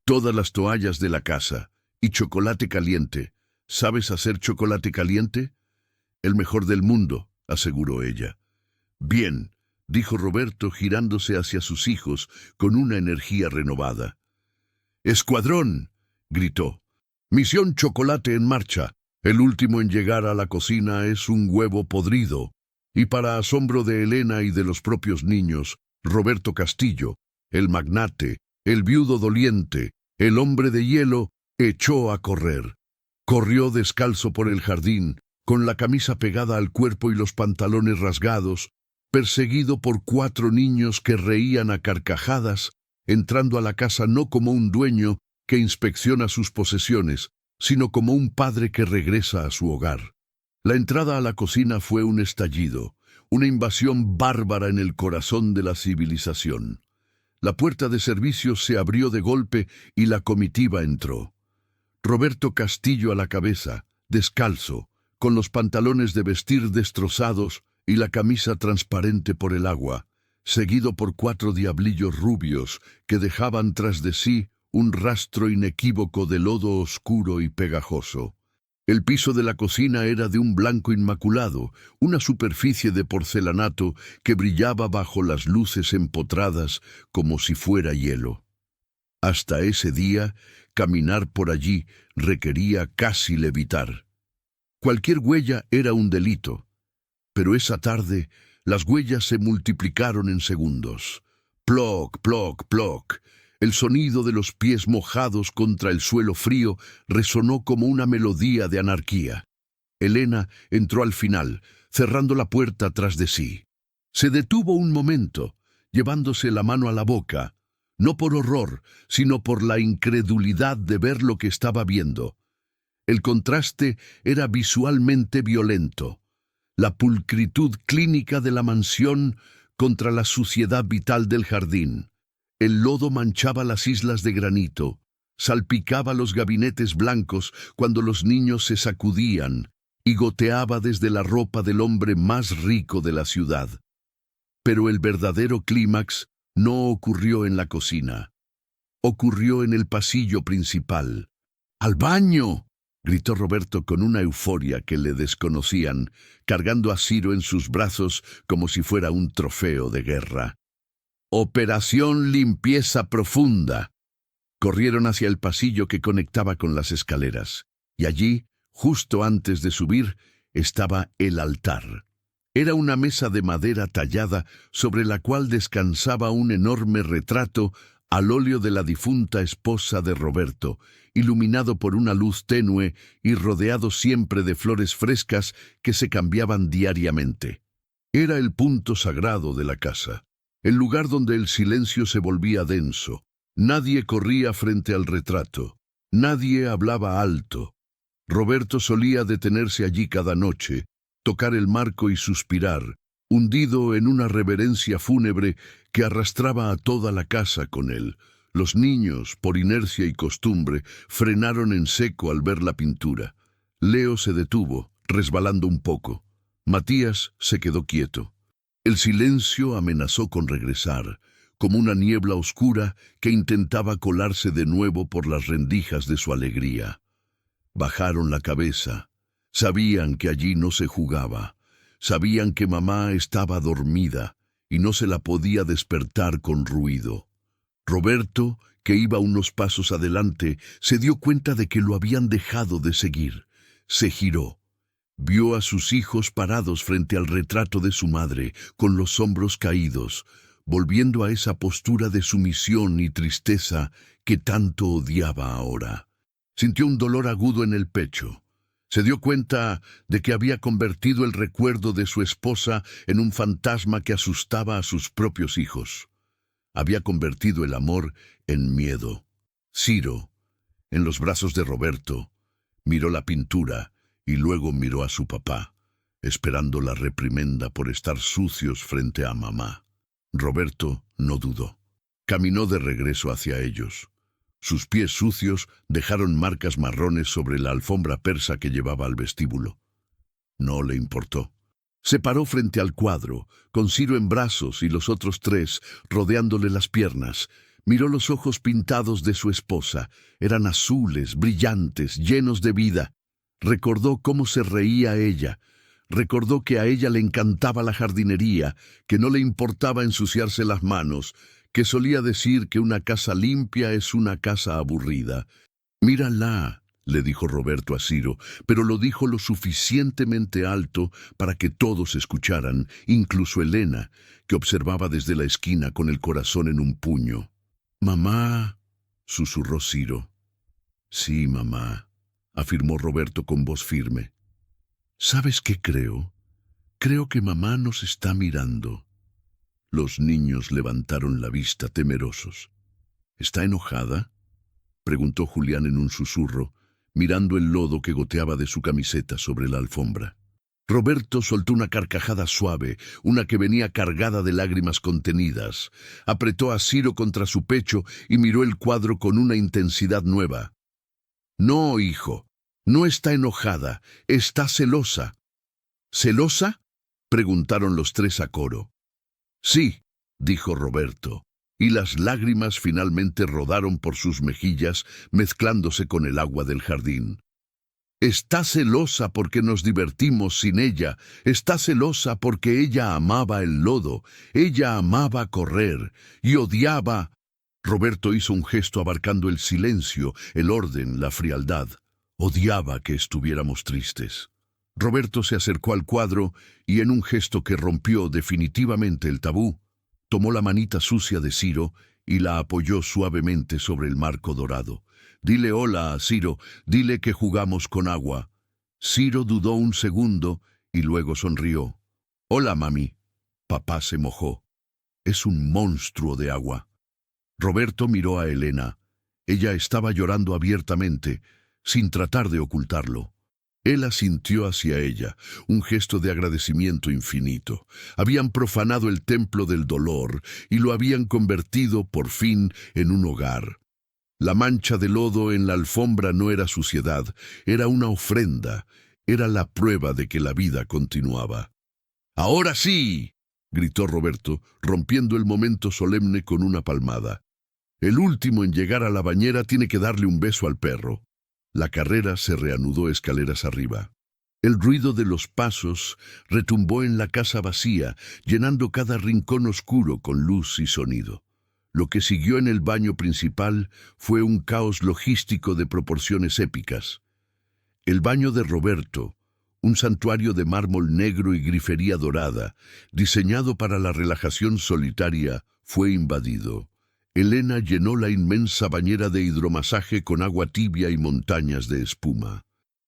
todas las toallas de la casa, y chocolate caliente. ¿Sabes hacer chocolate caliente?» «El mejor del mundo», aseguró ella. «Bien», dijo Roberto, girándose hacia sus hijos con una energía renovada. «Escuadrón», gritó. «Misión Chocolate en marcha. El último en llegar a la cocina es un huevo podrido, y para asombro de Elena y de los propios niños, Roberto Castillo, el magnate, el viudo doliente, el hombre de hielo, echó a correr. Corrió descalzo por el jardín, con la camisa pegada al cuerpo y los pantalones rasgados, perseguido por 4 niños que reían a carcajadas, entrando a la casa no como un dueño que inspecciona sus posesiones, sino como un padre que regresa a su hogar. La entrada a la cocina fue un estallido, una invasión bárbara en el corazón de la civilización. La puerta de servicio se abrió de golpe y la comitiva entró. Roberto Castillo a la cabeza, descalzo, con los pantalones de vestir destrozados y la camisa transparente por el agua, seguido por 4 diablillos rubios que dejaban tras de sí un rastro inequívoco de lodo oscuro y pegajoso. El piso de la cocina era de un blanco inmaculado, una superficie de porcelanato que brillaba bajo las luces empotradas como si fuera hielo. Hasta ese día, caminar por allí requería casi levitar. Cualquier huella era un delito, pero esa tarde las huellas se multiplicaron en segundos. Ploc, ploc, ploc. El sonido de los pies mojados contra el suelo frío resonó como una melodía de anarquía. Elena entró al final, cerrando la puerta tras de sí. Se detuvo un momento, llevándose la mano a la boca, no por horror, sino por la incredulidad de ver lo que estaba viendo. El contraste era visualmente violento. La pulcritud clínica de la mansión contra la suciedad vital del jardín. El lodo manchaba las islas de granito, salpicaba los gabinetes blancos cuando los niños se sacudían y goteaba desde la ropa del hombre más rico de la ciudad. Pero el verdadero clímax no ocurrió en la cocina. Ocurrió en el pasillo principal. ¡Al baño!, gritó Roberto con una euforia que le desconocían, cargando a Ciro en sus brazos como si fuera un trofeo de guerra. Operación Limpieza Profunda. Corrieron hacia el pasillo que conectaba con las escaleras, y allí, justo antes de subir, estaba el altar. Era una mesa de madera tallada sobre la cual descansaba un enorme retrato al óleo de la difunta esposa de Roberto, iluminado por una luz tenue y rodeado siempre de flores frescas que se cambiaban diariamente. Era el punto sagrado de la casa, el lugar donde el silencio se volvía denso. Nadie corría frente al retrato, nadie hablaba alto. Roberto solía detenerse allí cada noche, tocar el marco y suspirar, hundido en una reverencia fúnebre que arrastraba a toda la casa con él. Los niños, por inercia y costumbre, frenaron en seco al ver la pintura. Leo se detuvo, resbalando un poco. Matías se quedó quieto. El silencio amenazó con regresar, como una niebla oscura que intentaba colarse de nuevo por las rendijas de su alegría. Bajaron la cabeza. Sabían que allí no se jugaba. Sabían que mamá estaba dormida y no se la podía despertar con ruido. Roberto, que iba unos pasos adelante, se dio cuenta de que lo habían dejado de seguir. Se giró. Vio a sus hijos parados frente al retrato de su madre, con los hombros caídos, volviendo a esa postura de sumisión y tristeza que tanto odiaba ahora. Sintió un dolor agudo en el pecho. Se dio cuenta de que había convertido el recuerdo de su esposa en un fantasma que asustaba a sus propios hijos. Había convertido el amor en miedo. Ciro, en los brazos de Roberto, miró la pintura y luego miró a su papá, esperando la reprimenda por estar sucios frente a mamá. Roberto no dudó. Caminó de regreso hacia ellos. Sus pies sucios dejaron marcas marrones sobre la alfombra persa que llevaba al vestíbulo. No le importó. Se paró frente al cuadro, con Ciro en brazos y los otros 3 rodeándole las piernas. Miró los ojos pintados de su esposa. Eran azules, brillantes, llenos de vida. Recordó cómo se reía ella. Recordó que a ella le encantaba la jardinería, que no le importaba ensuciarse las manos, que solía decir que una casa limpia es una casa aburrida. «Mírala», le dijo Roberto a Ciro, pero lo dijo lo suficientemente alto para que todos escucharan, incluso Elena, que observaba desde la esquina con el corazón en un puño. «Mamá», susurró Ciro. «Sí, mamá», afirmó Roberto con voz firme. «¿Sabes qué creo? Creo que mamá nos está mirando». Los niños levantaron la vista temerosos. «¿Está enojada?», preguntó Julián en un susurro, mirando el lodo que goteaba de su camiseta sobre la alfombra. Roberto soltó una carcajada suave, una que venía cargada de lágrimas contenidas. Apretó a Ciro contra su pecho y miró el cuadro con una intensidad nueva. «No, hijo, no está enojada, está celosa». «¿Celosa?», preguntaron los tres a coro. «Sí», dijo Roberto, y las lágrimas finalmente rodaron por sus mejillas, mezclándose con el agua del jardín. «Está celosa porque nos divertimos sin ella, está celosa porque ella amaba el lodo, ella amaba correr y odiaba». Roberto hizo un gesto abarcando el silencio, el orden, la frialdad. Odiaba que estuviéramos tristes. Roberto se acercó al cuadro y en un gesto que rompió definitivamente el tabú, tomó la manita sucia de Ciro y la apoyó suavemente sobre el marco dorado. «Dile hola a Ciro, dile que jugamos con agua». Ciro dudó un segundo y luego sonrió. «Hola, mami». Papá se mojó. «Es un monstruo de agua». Roberto miró a Elena. Ella estaba llorando abiertamente, sin tratar de ocultarlo. Él asintió hacia ella, un gesto de agradecimiento infinito. Habían profanado el templo del dolor y lo habían convertido, por fin, en un hogar. La mancha de lodo en la alfombra no era suciedad, era una ofrenda, era la prueba de que la vida continuaba. «¡Ahora sí!», gritó Roberto, rompiendo el momento solemne con una palmada. «El último en llegar a la bañera tiene que darle un beso al perro». La carrera se reanudó escaleras arriba. El ruido de los pasos retumbó en la casa vacía, llenando cada rincón oscuro con luz y sonido. Lo que siguió en el baño principal fue un caos logístico de proporciones épicas. El baño de Roberto, un santuario de mármol negro y grifería dorada, diseñado para la relajación solitaria, fue invadido. Elena llenó la inmensa bañera de hidromasaje con agua tibia y montañas de espuma.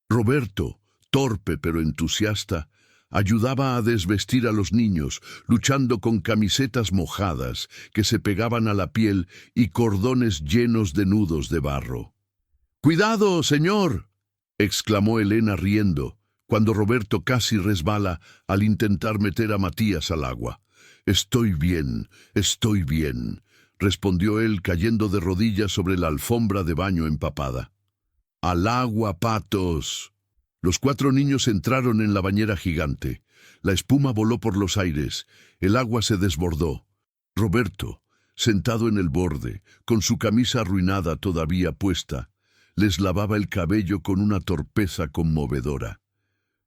Roberto, torpe pero entusiasta, ayudaba a desvestir a los niños, luchando con camisetas mojadas que se pegaban a la piel y cordones llenos de nudos de barro. «¡Cuidado, señor!», exclamó Elena riendo, cuando Roberto casi resbala al intentar meter a Matías al agua. «Estoy bien, respondió él cayendo de rodillas sobre la alfombra de baño empapada. «¡Al agua, patos!». Los 4 niños entraron en la bañera gigante. La espuma voló por los aires, el agua se desbordó. Roberto, sentado en el borde, con su camisa arruinada todavía puesta, les lavaba el cabello con una torpeza conmovedora.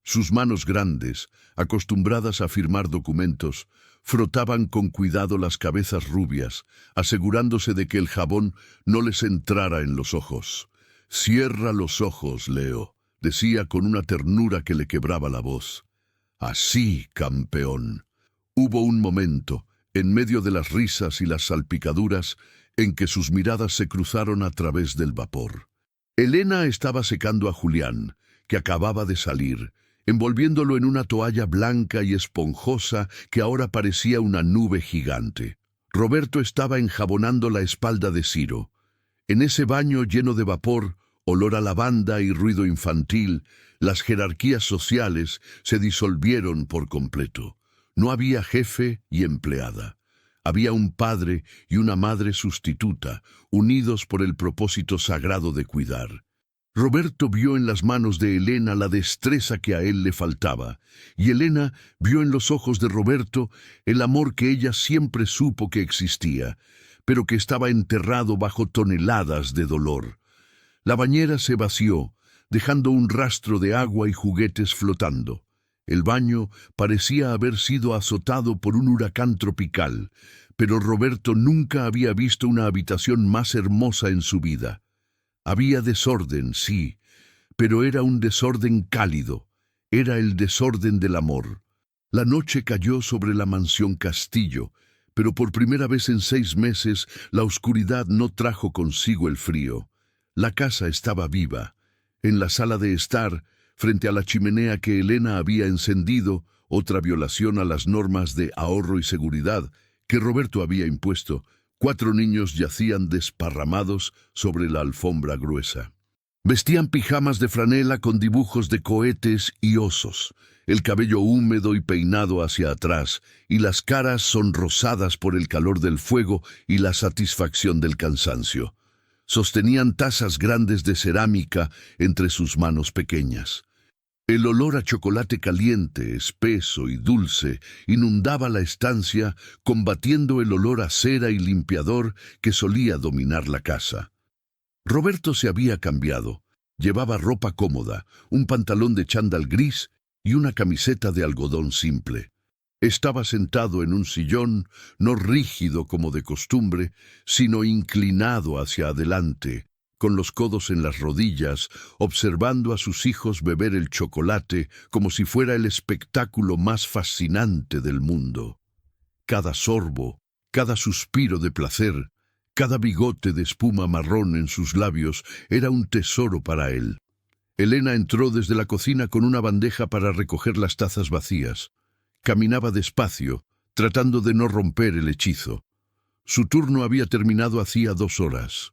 Sus manos grandes, acostumbradas a firmar documentos, frotaban con cuidado las cabezas rubias, asegurándose de que el jabón no les entrara en los ojos. «Cierra los ojos, Leo», decía con una ternura que le quebraba la voz. «Así, campeón». Hubo un momento, en medio de las risas y las salpicaduras, en que sus miradas se cruzaron a través del vapor. Elena estaba secando a Julián, que acababa de salir, envolviéndolo en una toalla blanca y esponjosa que ahora parecía una nube gigante. Roberto estaba enjabonando la espalda de Ciro. En ese baño lleno de vapor, olor a lavanda y ruido infantil, las jerarquías sociales se disolvieron por completo. No había jefe y empleada. Había un padre y una madre sustituta, unidos por el propósito sagrado de cuidar. Roberto vio en las manos de Elena la destreza que a él le faltaba, y Elena vio en los ojos de Roberto el amor que ella siempre supo que existía, pero que estaba enterrado bajo toneladas de dolor. La bañera se vació, dejando un rastro de agua y juguetes flotando. El baño parecía haber sido azotado por un huracán tropical, pero Roberto nunca había visto una habitación más hermosa en su vida. Había desorden, sí, pero era un desorden cálido, era el desorden del amor. La noche cayó sobre la mansión Castillo, pero por primera vez en 6 meses la oscuridad no trajo consigo el frío. La casa estaba viva. En la sala de estar, frente a la chimenea que Elena había encendido, otra violación a las normas de ahorro y seguridad que Roberto había impuesto, 4 niños yacían desparramados sobre la alfombra gruesa. Vestían pijamas de franela con dibujos de cohetes y osos, el cabello húmedo y peinado hacia atrás, y las caras sonrosadas por el calor del fuego y la satisfacción del cansancio. Sostenían tazas grandes de cerámica entre sus manos pequeñas. El olor a chocolate caliente, espeso y dulce inundaba la estancia, combatiendo el olor a cera y limpiador que solía dominar la casa. Roberto se había cambiado. Llevaba ropa cómoda, un pantalón de chándal gris y una camiseta de algodón simple. Estaba sentado en un sillón, no rígido como de costumbre, sino inclinado hacia adelante, con los codos en las rodillas, observando a sus hijos beber el chocolate como si fuera el espectáculo más fascinante del mundo. Cada sorbo, cada suspiro de placer, cada bigote de espuma marrón en sus labios era un tesoro para él. Elena entró desde la cocina con una bandeja para recoger las tazas vacías. Caminaba despacio, tratando de no romper el hechizo. Su turno había terminado hacía 2 horas.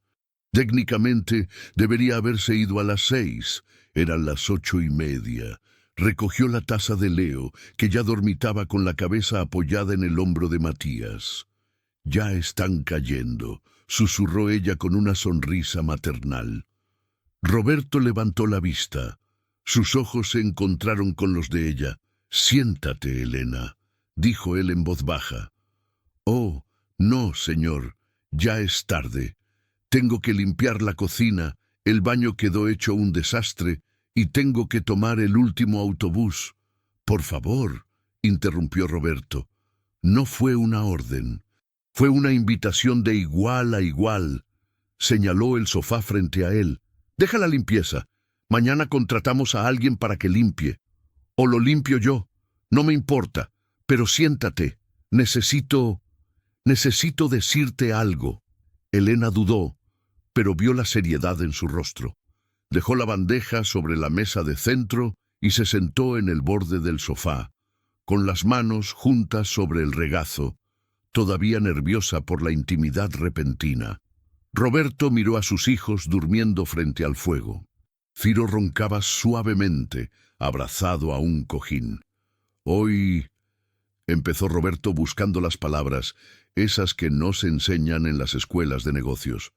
Técnicamente debería haberse ido a las 6. Eran las 8:30. Recogió la taza de Leo, que ya dormitaba con la cabeza apoyada en el hombro de Matías. «Ya están cayendo», susurró ella con una sonrisa maternal. Roberto levantó la vista. Sus ojos se encontraron con los de ella. «Siéntate, Elena», dijo él en voz baja. «Oh, no, señor, ya es tarde. Tengo que limpiar la cocina, el baño quedó hecho un desastre y tengo que tomar el último autobús». «Por favor», interrumpió Roberto. «No fue una orden. Fue una invitación de igual a igual». Señaló el sofá frente a él. «Deja la limpieza. Mañana contratamos a alguien para que limpie. O lo limpio yo. No me importa. Pero siéntate. Necesito decirte algo». Elena dudó, pero vio la seriedad en su rostro. Dejó la bandeja sobre la mesa de centro y se sentó en el borde del sofá, con las manos juntas sobre el regazo, todavía nerviosa por la intimidad repentina. Roberto miró a sus hijos durmiendo frente al fuego. Ciro roncaba suavemente, abrazado a un cojín. «Hoy», empezó Roberto buscando las palabras, esas que no se enseñan en las escuelas de negocios.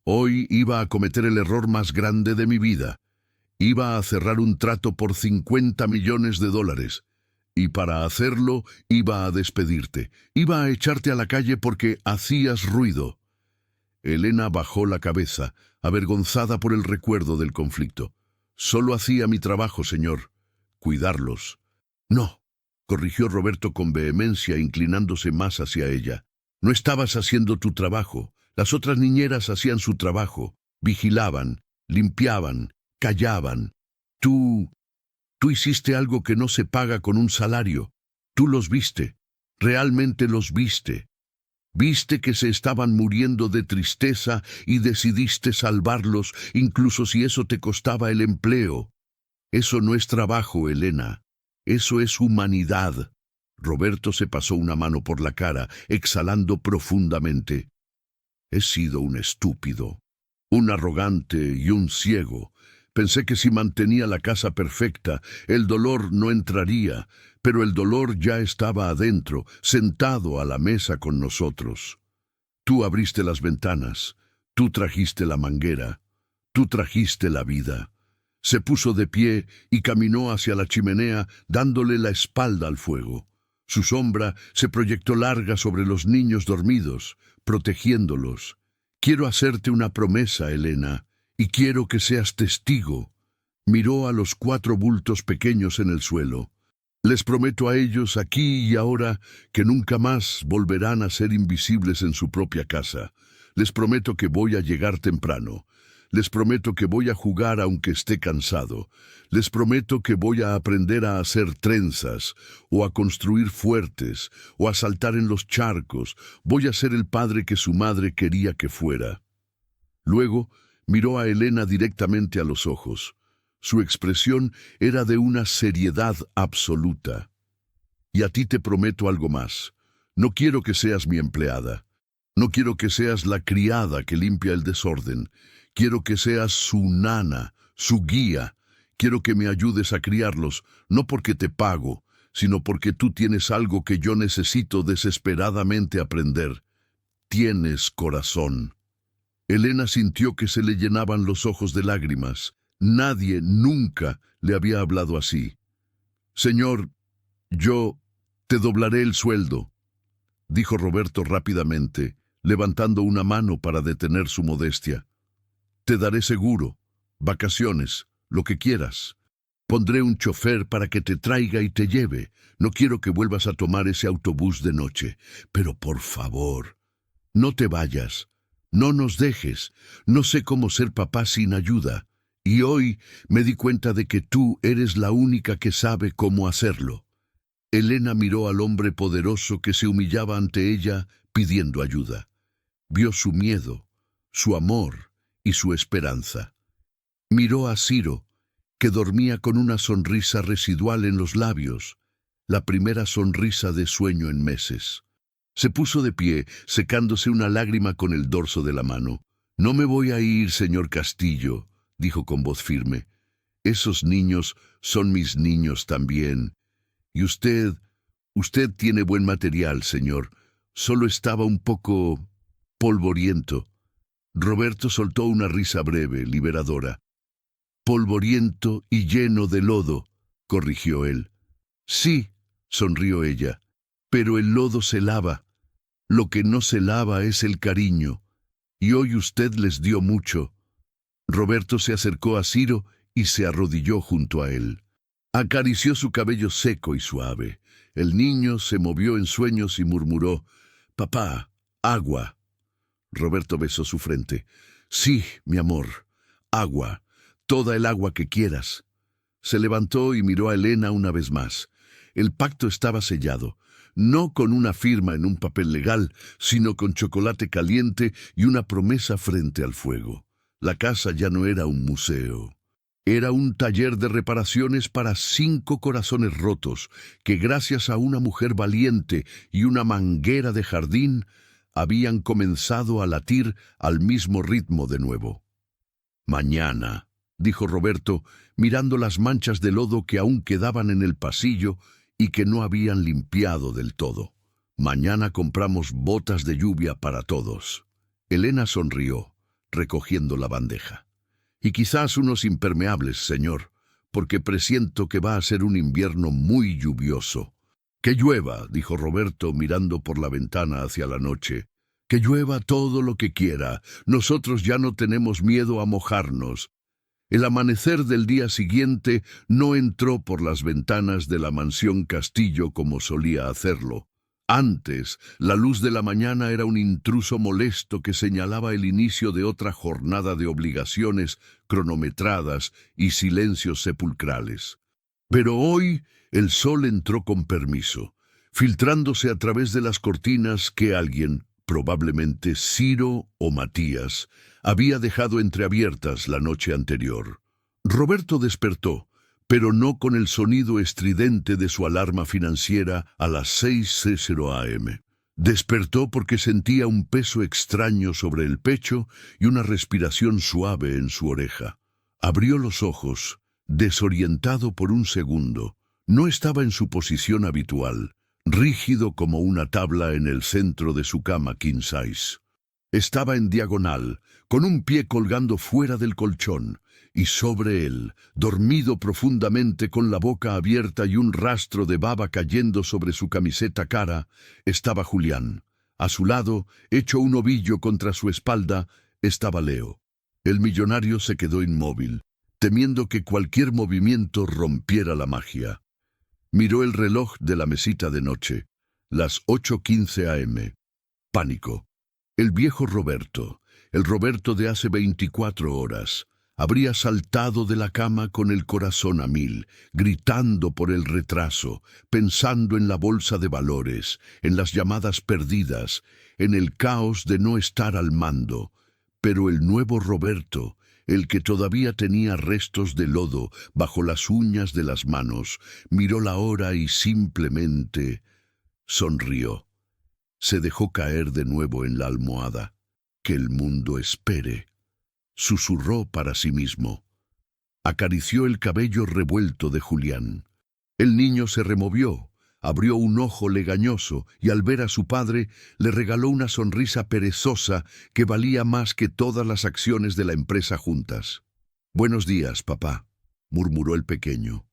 «Hoy iba a cometer el error más grande de mi vida. Iba a cerrar un trato por $50 millones. Y para hacerlo iba a despedirte. Iba a echarte a la calle porque hacías ruido». Elena bajó la cabeza, avergonzada por el recuerdo del conflicto. «Solo hacía mi trabajo, señor. Cuidarlos». «No», corrigió Roberto con vehemencia, inclinándose más hacia ella. «No estabas haciendo tu trabajo. Las otras niñeras hacían su trabajo. Vigilaban, limpiaban, callaban. Tú hiciste algo que no se paga con un salario. Tú los viste. Realmente los viste. Viste que se estaban muriendo de tristeza y decidiste salvarlos, incluso si eso te costaba el empleo. Eso no es trabajo, Elena. Eso es humanidad». Roberto se pasó una mano por la cara, exhalando profundamente. «He sido un estúpido, un arrogante y un ciego. Pensé que si mantenía la casa perfecta, el dolor no entraría, pero el dolor ya estaba adentro, sentado a la mesa con nosotros. Tú abriste las ventanas, tú trajiste la manguera, tú trajiste la vida». Se puso de pie y caminó hacia la chimenea, dándole la espalda al fuego. Su sombra se proyectó larga sobre los niños dormidos, protegiéndolos. «Quiero hacerte una promesa, Elena, y quiero que seas testigo». Miró a los 4 bultos pequeños en el suelo. «Les prometo a ellos aquí y ahora que nunca más volverán a ser invisibles en su propia casa. Les prometo que voy a llegar temprano. Les prometo que voy a jugar aunque esté cansado. Les prometo que voy a aprender a hacer trenzas, o a construir fuertes, o a saltar en los charcos. Voy a ser el padre que su madre quería que fuera. Luego miró a Elena directamente a los ojos. Su expresión era de una seriedad absoluta. Y a ti te prometo algo más. No quiero que seas mi empleada. No quiero que seas la criada que limpia el desorden. Quiero que seas su nana, su guía. Quiero que me ayudes a criarlos, no porque te pago, sino porque tú tienes algo que yo necesito desesperadamente aprender. Tienes corazón. Elena sintió que se le llenaban los ojos de lágrimas. Nadie nunca le había hablado así. Señor, yo te doblaré el sueldo, dijo Roberto rápidamente, levantando una mano para detener su modestia. Te daré seguro, vacaciones, lo que quieras. Pondré un chofer para que te traiga y te lleve. No quiero que vuelvas a tomar ese autobús de noche. Pero por favor, no te vayas. No nos dejes. No sé cómo ser papá sin ayuda. Y hoy me di cuenta de que tú eres la única que sabe cómo hacerlo. Elena miró al hombre poderoso que se humillaba ante ella pidiendo ayuda. Vio su miedo, su amor y su esperanza. Miró a Ciro, que dormía con una sonrisa residual en los labios, la primera sonrisa de sueño en meses. Se puso de pie, secándose una lágrima con el dorso de la mano. No me voy a ir, señor Castillo, dijo con voz firme. Esos niños son mis niños también. Y usted tiene buen material, señor. Solo estaba un poco polvoriento. Roberto soltó una risa breve, liberadora. Polvoriento y lleno de lodo, corrigió él. Sí, sonrió ella, pero el lodo se lava. Lo que no se lava es el cariño. Y hoy usted les dio mucho. Roberto se acercó a Ciro y se arrodilló junto a él. Acarició su cabello seco y suave. El niño se movió en sueños y murmuró, «Papá, agua». Roberto besó su frente. «Sí, mi amor, agua, toda el agua que quieras». Se levantó y miró a Elena una vez más. El pacto estaba sellado, no con una firma en un papel legal, sino con chocolate caliente y una promesa frente al fuego. La casa ya no era un museo. Era un taller de reparaciones para 5 corazones rotos, que gracias a una mujer valiente y una manguera de jardín, habían comenzado a latir al mismo ritmo de nuevo. «Mañana», dijo Roberto, mirando las manchas de lodo que aún quedaban en el pasillo y que no habían limpiado del todo. «Mañana compramos botas de lluvia para todos». Elena sonrió, recogiendo la bandeja. «Y quizás unos impermeables, señor, porque presiento que va a ser un invierno muy lluvioso». «Que llueva», dijo Roberto mirando por la ventana hacia la noche. «Que llueva todo lo que quiera. Nosotros ya no tenemos miedo a mojarnos». El amanecer del día siguiente no entró por las ventanas de la mansión Castillo como solía hacerlo. Antes, la luz de la mañana era un intruso molesto que señalaba el inicio de otra jornada de obligaciones cronometradas y silencios sepulcrales. Pero hoy el sol entró con permiso, filtrándose a través de las cortinas que alguien, probablemente Ciro o Matías, había dejado entreabiertas la noche anterior. Roberto despertó, pero no con el sonido estridente de su alarma financiera a las 6:00 a.m. Despertó porque sentía un peso extraño sobre el pecho y una respiración suave en su oreja. Abrió los ojos, desorientado por un segundo. No estaba en su posición habitual, rígido como una tabla en el centro de su cama king size. Estaba en diagonal, con un pie colgando fuera del colchón, y sobre él, dormido profundamente con la boca abierta y un rastro de baba cayendo sobre su camiseta cara, estaba Julián. A su lado, hecho un ovillo contra su espalda, estaba Leo. El millonario se quedó inmóvil, temiendo que cualquier movimiento rompiera la magia. Miró el reloj de la mesita de noche, las 8:15 a.m. Pánico. El viejo Roberto, El Roberto de hace 24 horas. Habría saltado de la cama con el corazón a mil, gritando por el retraso, pensando en la bolsa de valores, en las llamadas perdidas, en el caos de no estar al mando. Pero el nuevo Roberto, el que todavía tenía restos de lodo bajo las uñas de las manos, miró la hora y simplemente sonrió. Se dejó caer de nuevo en la almohada. Que el mundo espere, susurró para sí mismo. Acarició el cabello revuelto de Julián. El niño se removió, abrió un ojo legañoso y al ver a su padre le regaló una sonrisa perezosa que valía más que todas las acciones de la empresa juntas. «Buenos días, papá», murmuró el pequeño.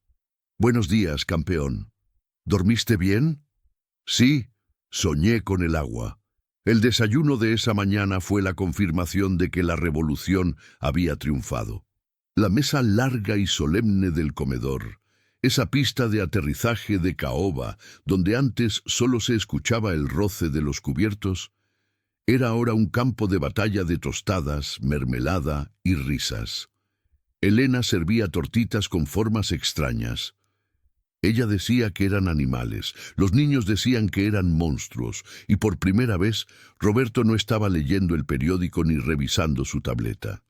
«Buenos días, campeón. ¿Dormiste bien?» «Sí, soñé con el agua». El desayuno de esa mañana fue la confirmación de que la revolución había triunfado. La mesa larga y solemne del comedor, esa pista de aterrizaje de caoba, donde antes solo se escuchaba el roce de los cubiertos, era ahora un campo de batalla de tostadas, mermelada y risas. Elena servía tortitas con formas extrañas. Ella decía que eran animales, los niños decían que eran monstruos, y por primera vez Roberto no estaba leyendo el periódico ni revisando su tableta.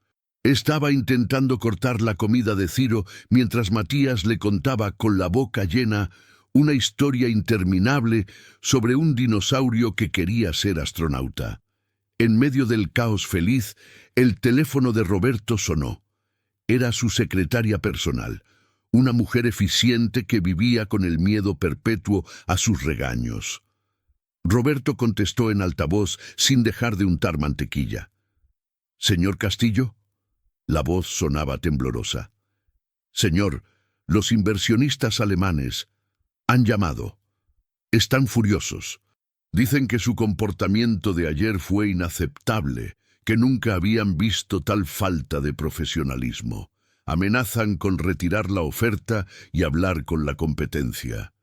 Estaba intentando cortar la comida de Ciro mientras Matías le contaba con la boca llena una historia interminable sobre un dinosaurio que quería ser astronauta. En medio del caos feliz, el teléfono de Roberto sonó. Era su secretaria personal. Una mujer eficiente que vivía con el miedo perpetuo a sus regaños. Roberto contestó en altavoz sin dejar de untar mantequilla. «¿Señor Castillo?» La voz sonaba temblorosa. «Señor, los inversionistas alemanes han llamado. Están furiosos. Dicen que su comportamiento de ayer fue inaceptable, que nunca habían visto tal falta de profesionalismo. Amenazan con retirar la oferta y hablar con la competencia».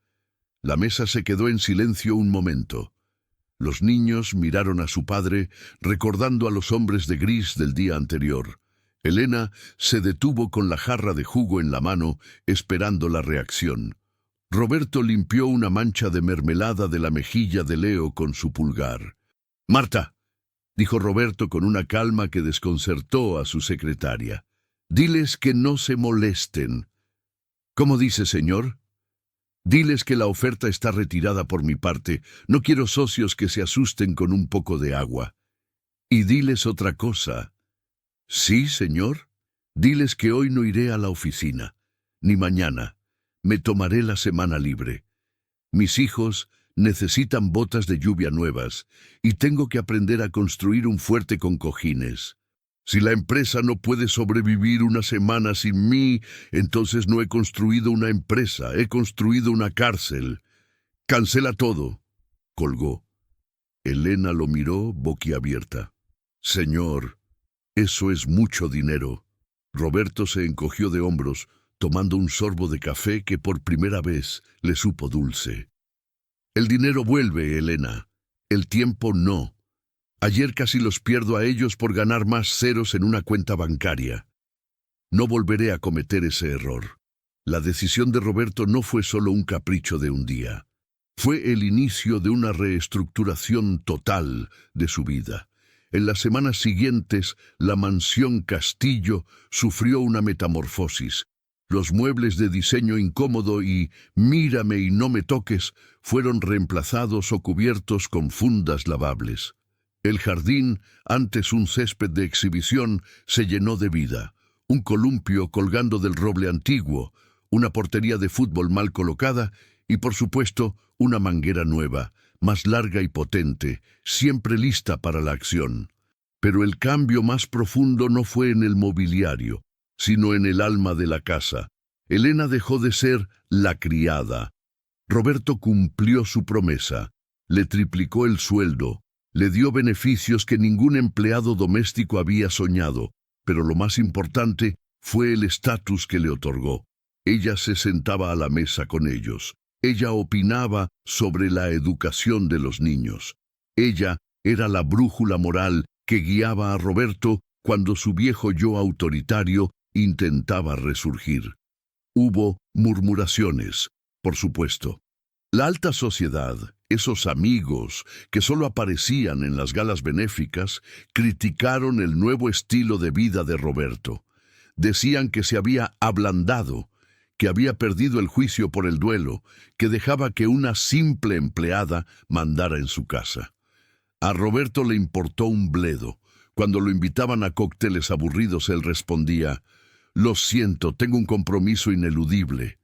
La mesa se quedó en silencio un momento. Los niños miraron a su padre, recordando a los hombres de gris del día anterior. Elena se detuvo con la jarra de jugo en la mano, esperando la reacción. Roberto limpió una mancha de mermelada de la mejilla de Leo con su pulgar. «Marta», dijo Roberto con una calma que desconcertó a su secretaria. «Diles que no se molesten». «¿Cómo dice, señor?» «Diles que la oferta está retirada por mi parte. No quiero socios que se asusten con un poco de agua. Y diles otra cosa». «Sí, señor». «Diles que hoy no iré a la oficina, ni mañana. Me tomaré la semana libre. Mis hijos necesitan botas de lluvia nuevas y tengo que aprender a construir un fuerte con cojines. Si la empresa no puede sobrevivir una semana sin mí, entonces no he construido una empresa, he construido una cárcel. Cancela todo». Colgó. Elena lo miró boquiabierta. «Señor, eso es mucho dinero». Roberto se encogió de hombros, tomando un sorbo de café que por primera vez le supo dulce. «El dinero vuelve, Elena. El tiempo no. Ayer casi los pierdo a ellos por ganar más ceros en una cuenta bancaria. No volveré a cometer ese error». La decisión de Roberto no fue solo un capricho de un día. Fue el inicio de una reestructuración total de su vida. En las semanas siguientes, la mansión Castillo sufrió una metamorfosis. Los muebles de diseño incómodo y «mírame y no me toques» fueron reemplazados o cubiertos con fundas lavables. El jardín, antes un césped de exhibición, se llenó de vida. Un columpio colgando del roble antiguo, una portería de fútbol mal colocada y, por supuesto, una manguera nueva, más larga y potente, siempre lista para la acción. Pero el cambio más profundo no fue en el mobiliario, sino en el alma de la casa. Elena dejó de ser la criada. Roberto cumplió su promesa, le triplicó el sueldo, le dio beneficios que ningún empleado doméstico había soñado, pero lo más importante fue el estatus que le otorgó. Ella se sentaba a la mesa con ellos. Ella opinaba sobre la educación de los niños. Ella era la brújula moral que guiaba a Roberto cuando su viejo yo autoritario intentaba resurgir. Hubo murmuraciones, por supuesto. La alta sociedad, esos amigos que solo aparecían en las galas benéficas, criticaron el nuevo estilo de vida de Roberto. Decían que se había ablandado, que había perdido el juicio por el duelo, que dejaba que una simple empleada mandara en su casa. A Roberto le importó un bledo. Cuando lo invitaban a cócteles aburridos, él respondía: «Lo siento, tengo un compromiso ineludible».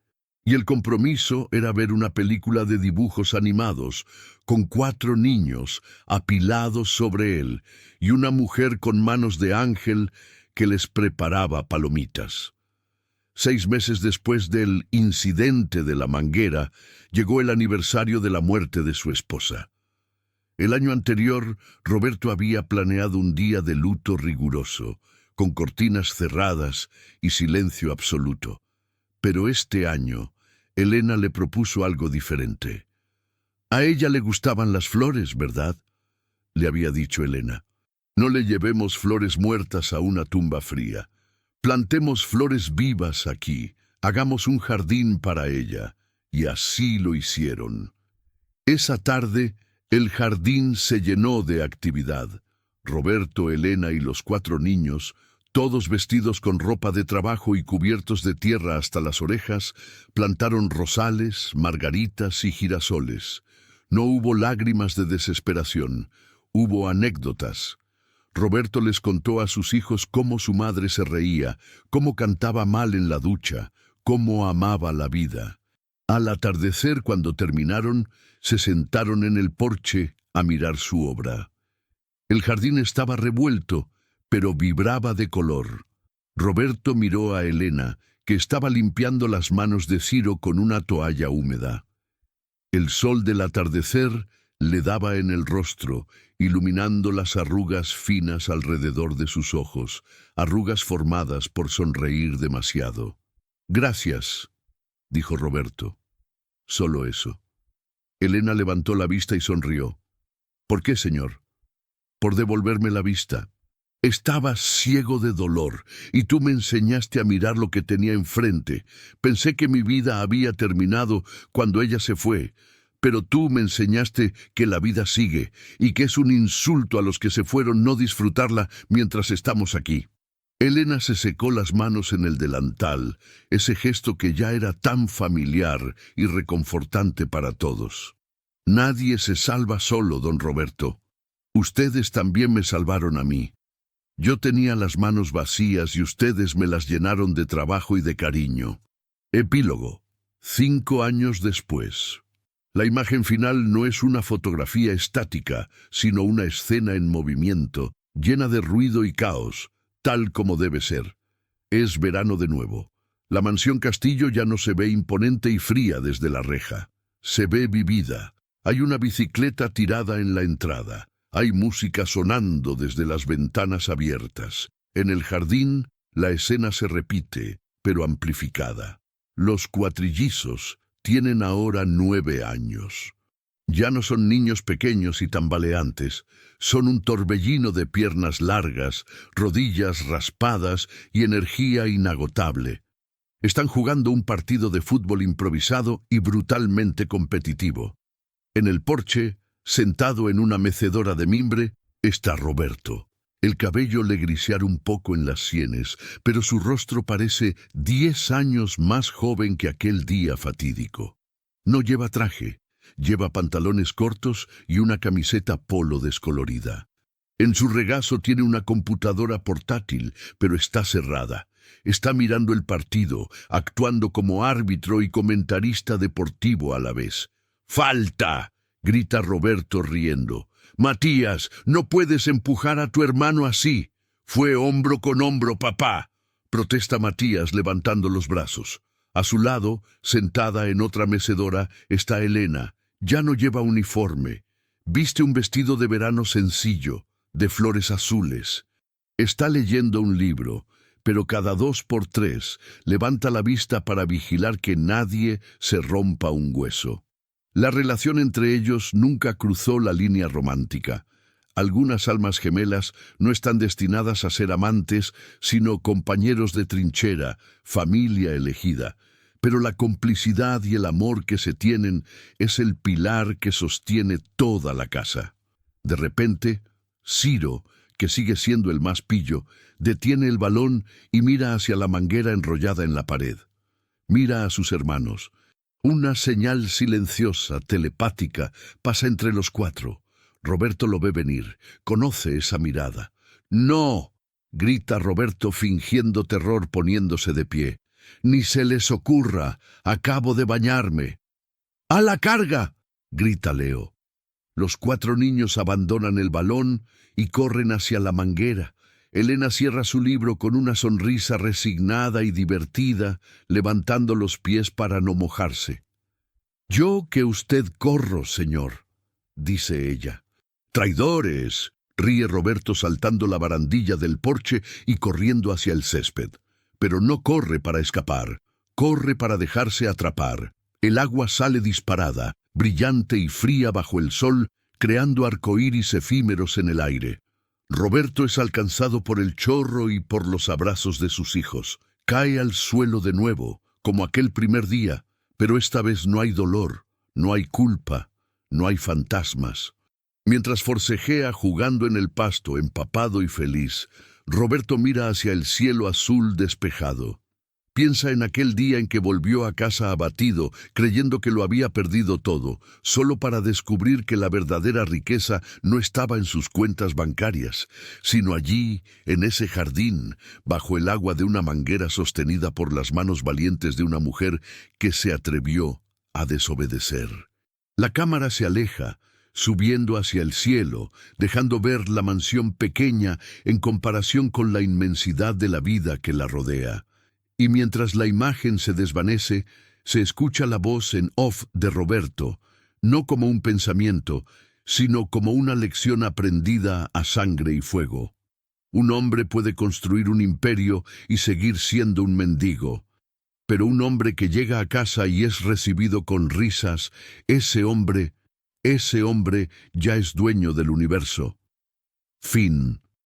Y el compromiso era ver una película de dibujos animados, con 4 niños apilados sobre él, y una mujer con manos de ángel que les preparaba palomitas. 6 meses después del incidente de la manguera, llegó el aniversario de la muerte de su esposa. El año anterior, Roberto había planeado un día de luto riguroso, con cortinas cerradas y silencio absoluto. Pero este año, Elena le propuso algo diferente. «A ella le gustaban las flores, ¿verdad?», le había dicho Elena. «No le llevemos flores muertas a una tumba fría. Plantemos flores vivas aquí, hagamos un jardín para ella». Y así lo hicieron. Esa tarde, el jardín se llenó de actividad. Roberto, Elena y los 4 niños, todos vestidos con ropa de trabajo y cubiertos de tierra hasta las orejas, plantaron rosales, margaritas y girasoles. No hubo lágrimas de desesperación, hubo anécdotas. Roberto les contó a sus hijos cómo su madre se reía, cómo cantaba mal en la ducha, cómo amaba la vida. Al atardecer, cuando terminaron, se sentaron en el porche a mirar su obra. El jardín estaba revuelto, pero vibraba de color. Roberto miró a Elena, que estaba limpiando las manos de Ciro con una toalla húmeda. El sol del atardecer le daba en el rostro, iluminando las arrugas finas alrededor de sus ojos, arrugas formadas por sonreír demasiado. «Gracias», dijo Roberto. Solo eso. Elena levantó la vista y sonrió. «¿Por qué, señor?» «Por devolverme la vista. Estaba ciego de dolor, y tú me enseñaste a mirar lo que tenía enfrente. Pensé que mi vida había terminado cuando ella se fue, pero tú me enseñaste que la vida sigue, y que es un insulto a los que se fueron no disfrutarla mientras estamos aquí». Elena se secó las manos en el delantal, ese gesto que ya era tan familiar y reconfortante para todos. «Nadie se salva solo, don Roberto. Ustedes también me salvaron a mí. Yo tenía las manos vacías y ustedes me las llenaron de trabajo y de cariño». Epílogo. 5 años después. La imagen final no es una fotografía estática, sino una escena en movimiento, llena de ruido y caos, tal como debe ser. Es verano de nuevo. La mansión Castillo ya no se ve imponente y fría desde la reja. Se ve vivida. Hay una bicicleta tirada en la entrada. Hay música sonando desde las ventanas abiertas. En el jardín, la escena se repite, pero amplificada. Los cuatrillizos tienen ahora 9 años. Ya no son niños pequeños y tambaleantes. Son un torbellino de piernas largas, rodillas raspadas y energía inagotable. Están jugando un partido de fútbol improvisado y brutalmente competitivo. En el porche, sentado en una mecedora de mimbre, está Roberto. El cabello le grisear un poco en las sienes, pero su rostro parece 10 años más joven que aquel día fatídico. No lleva traje, lleva pantalones cortos y una camiseta polo descolorida. En su regazo tiene una computadora portátil, pero está cerrada. Está mirando el partido, actuando como árbitro y comentarista deportivo a la vez. «¡Falta!», grita Roberto riendo. «Matías, no puedes empujar a tu hermano así. Fue hombro con hombro, papá», protesta Matías levantando los brazos. A su lado, sentada en otra mecedora, está Elena. Ya no lleva uniforme. Viste un vestido de verano sencillo, de flores azules. Está leyendo un libro, pero cada 2 por 3 levanta la vista para vigilar que nadie se rompa un hueso. La relación entre ellos nunca cruzó la línea romántica. Algunas almas gemelas no están destinadas a ser amantes, sino compañeros de trinchera, familia elegida. Pero la complicidad y el amor que se tienen es el pilar que sostiene toda la casa. De repente, Ciro, que sigue siendo el más pillo, detiene el balón y mira hacia la manguera enrollada en la pared. Mira a sus hermanos. Una señal silenciosa, telepática, pasa entre los cuatro. Roberto lo ve venir, conoce esa mirada. ¡No!, grita Roberto fingiendo terror poniéndose de pie. ¡Ni se les ocurra! ¡Acabo de bañarme! ¡A la carga!, grita Leo. Los cuatro niños abandonan el balón y corren hacia la manguera. Elena cierra su libro con una sonrisa resignada y divertida, levantando los pies para no mojarse. «Yo que usted corro, señor», dice ella. «¡Traidores!», ríe Roberto saltando la barandilla del porche y corriendo hacia el césped. Pero no corre para escapar, corre para dejarse atrapar. El agua sale disparada, brillante y fría bajo el sol, creando arcoíris efímeros en el aire. Roberto es alcanzado por el chorro y por los abrazos de sus hijos. Cae al suelo de nuevo, como aquel primer día, pero esta vez no hay dolor, no hay culpa, no hay fantasmas. Mientras forcejea jugando en el pasto, empapado y feliz, Roberto mira hacia el cielo azul despejado. Piensa en aquel día en que volvió a casa abatido, creyendo que lo había perdido todo, solo para descubrir que la verdadera riqueza no estaba en sus cuentas bancarias, sino allí, en ese jardín, bajo el agua de una manguera sostenida por las manos valientes de una mujer que se atrevió a desobedecer. La cámara se aleja, subiendo hacia el cielo, dejando ver la mansión pequeña en comparación con la inmensidad de la vida que la rodea. Y mientras la imagen se desvanece, se escucha la voz en off de Roberto, no como un pensamiento, sino como una lección aprendida a sangre y fuego. Un hombre puede construir un imperio y seguir siendo un mendigo, pero un hombre que llega a casa y es recibido con risas, ese hombre ya es dueño del universo. Fin.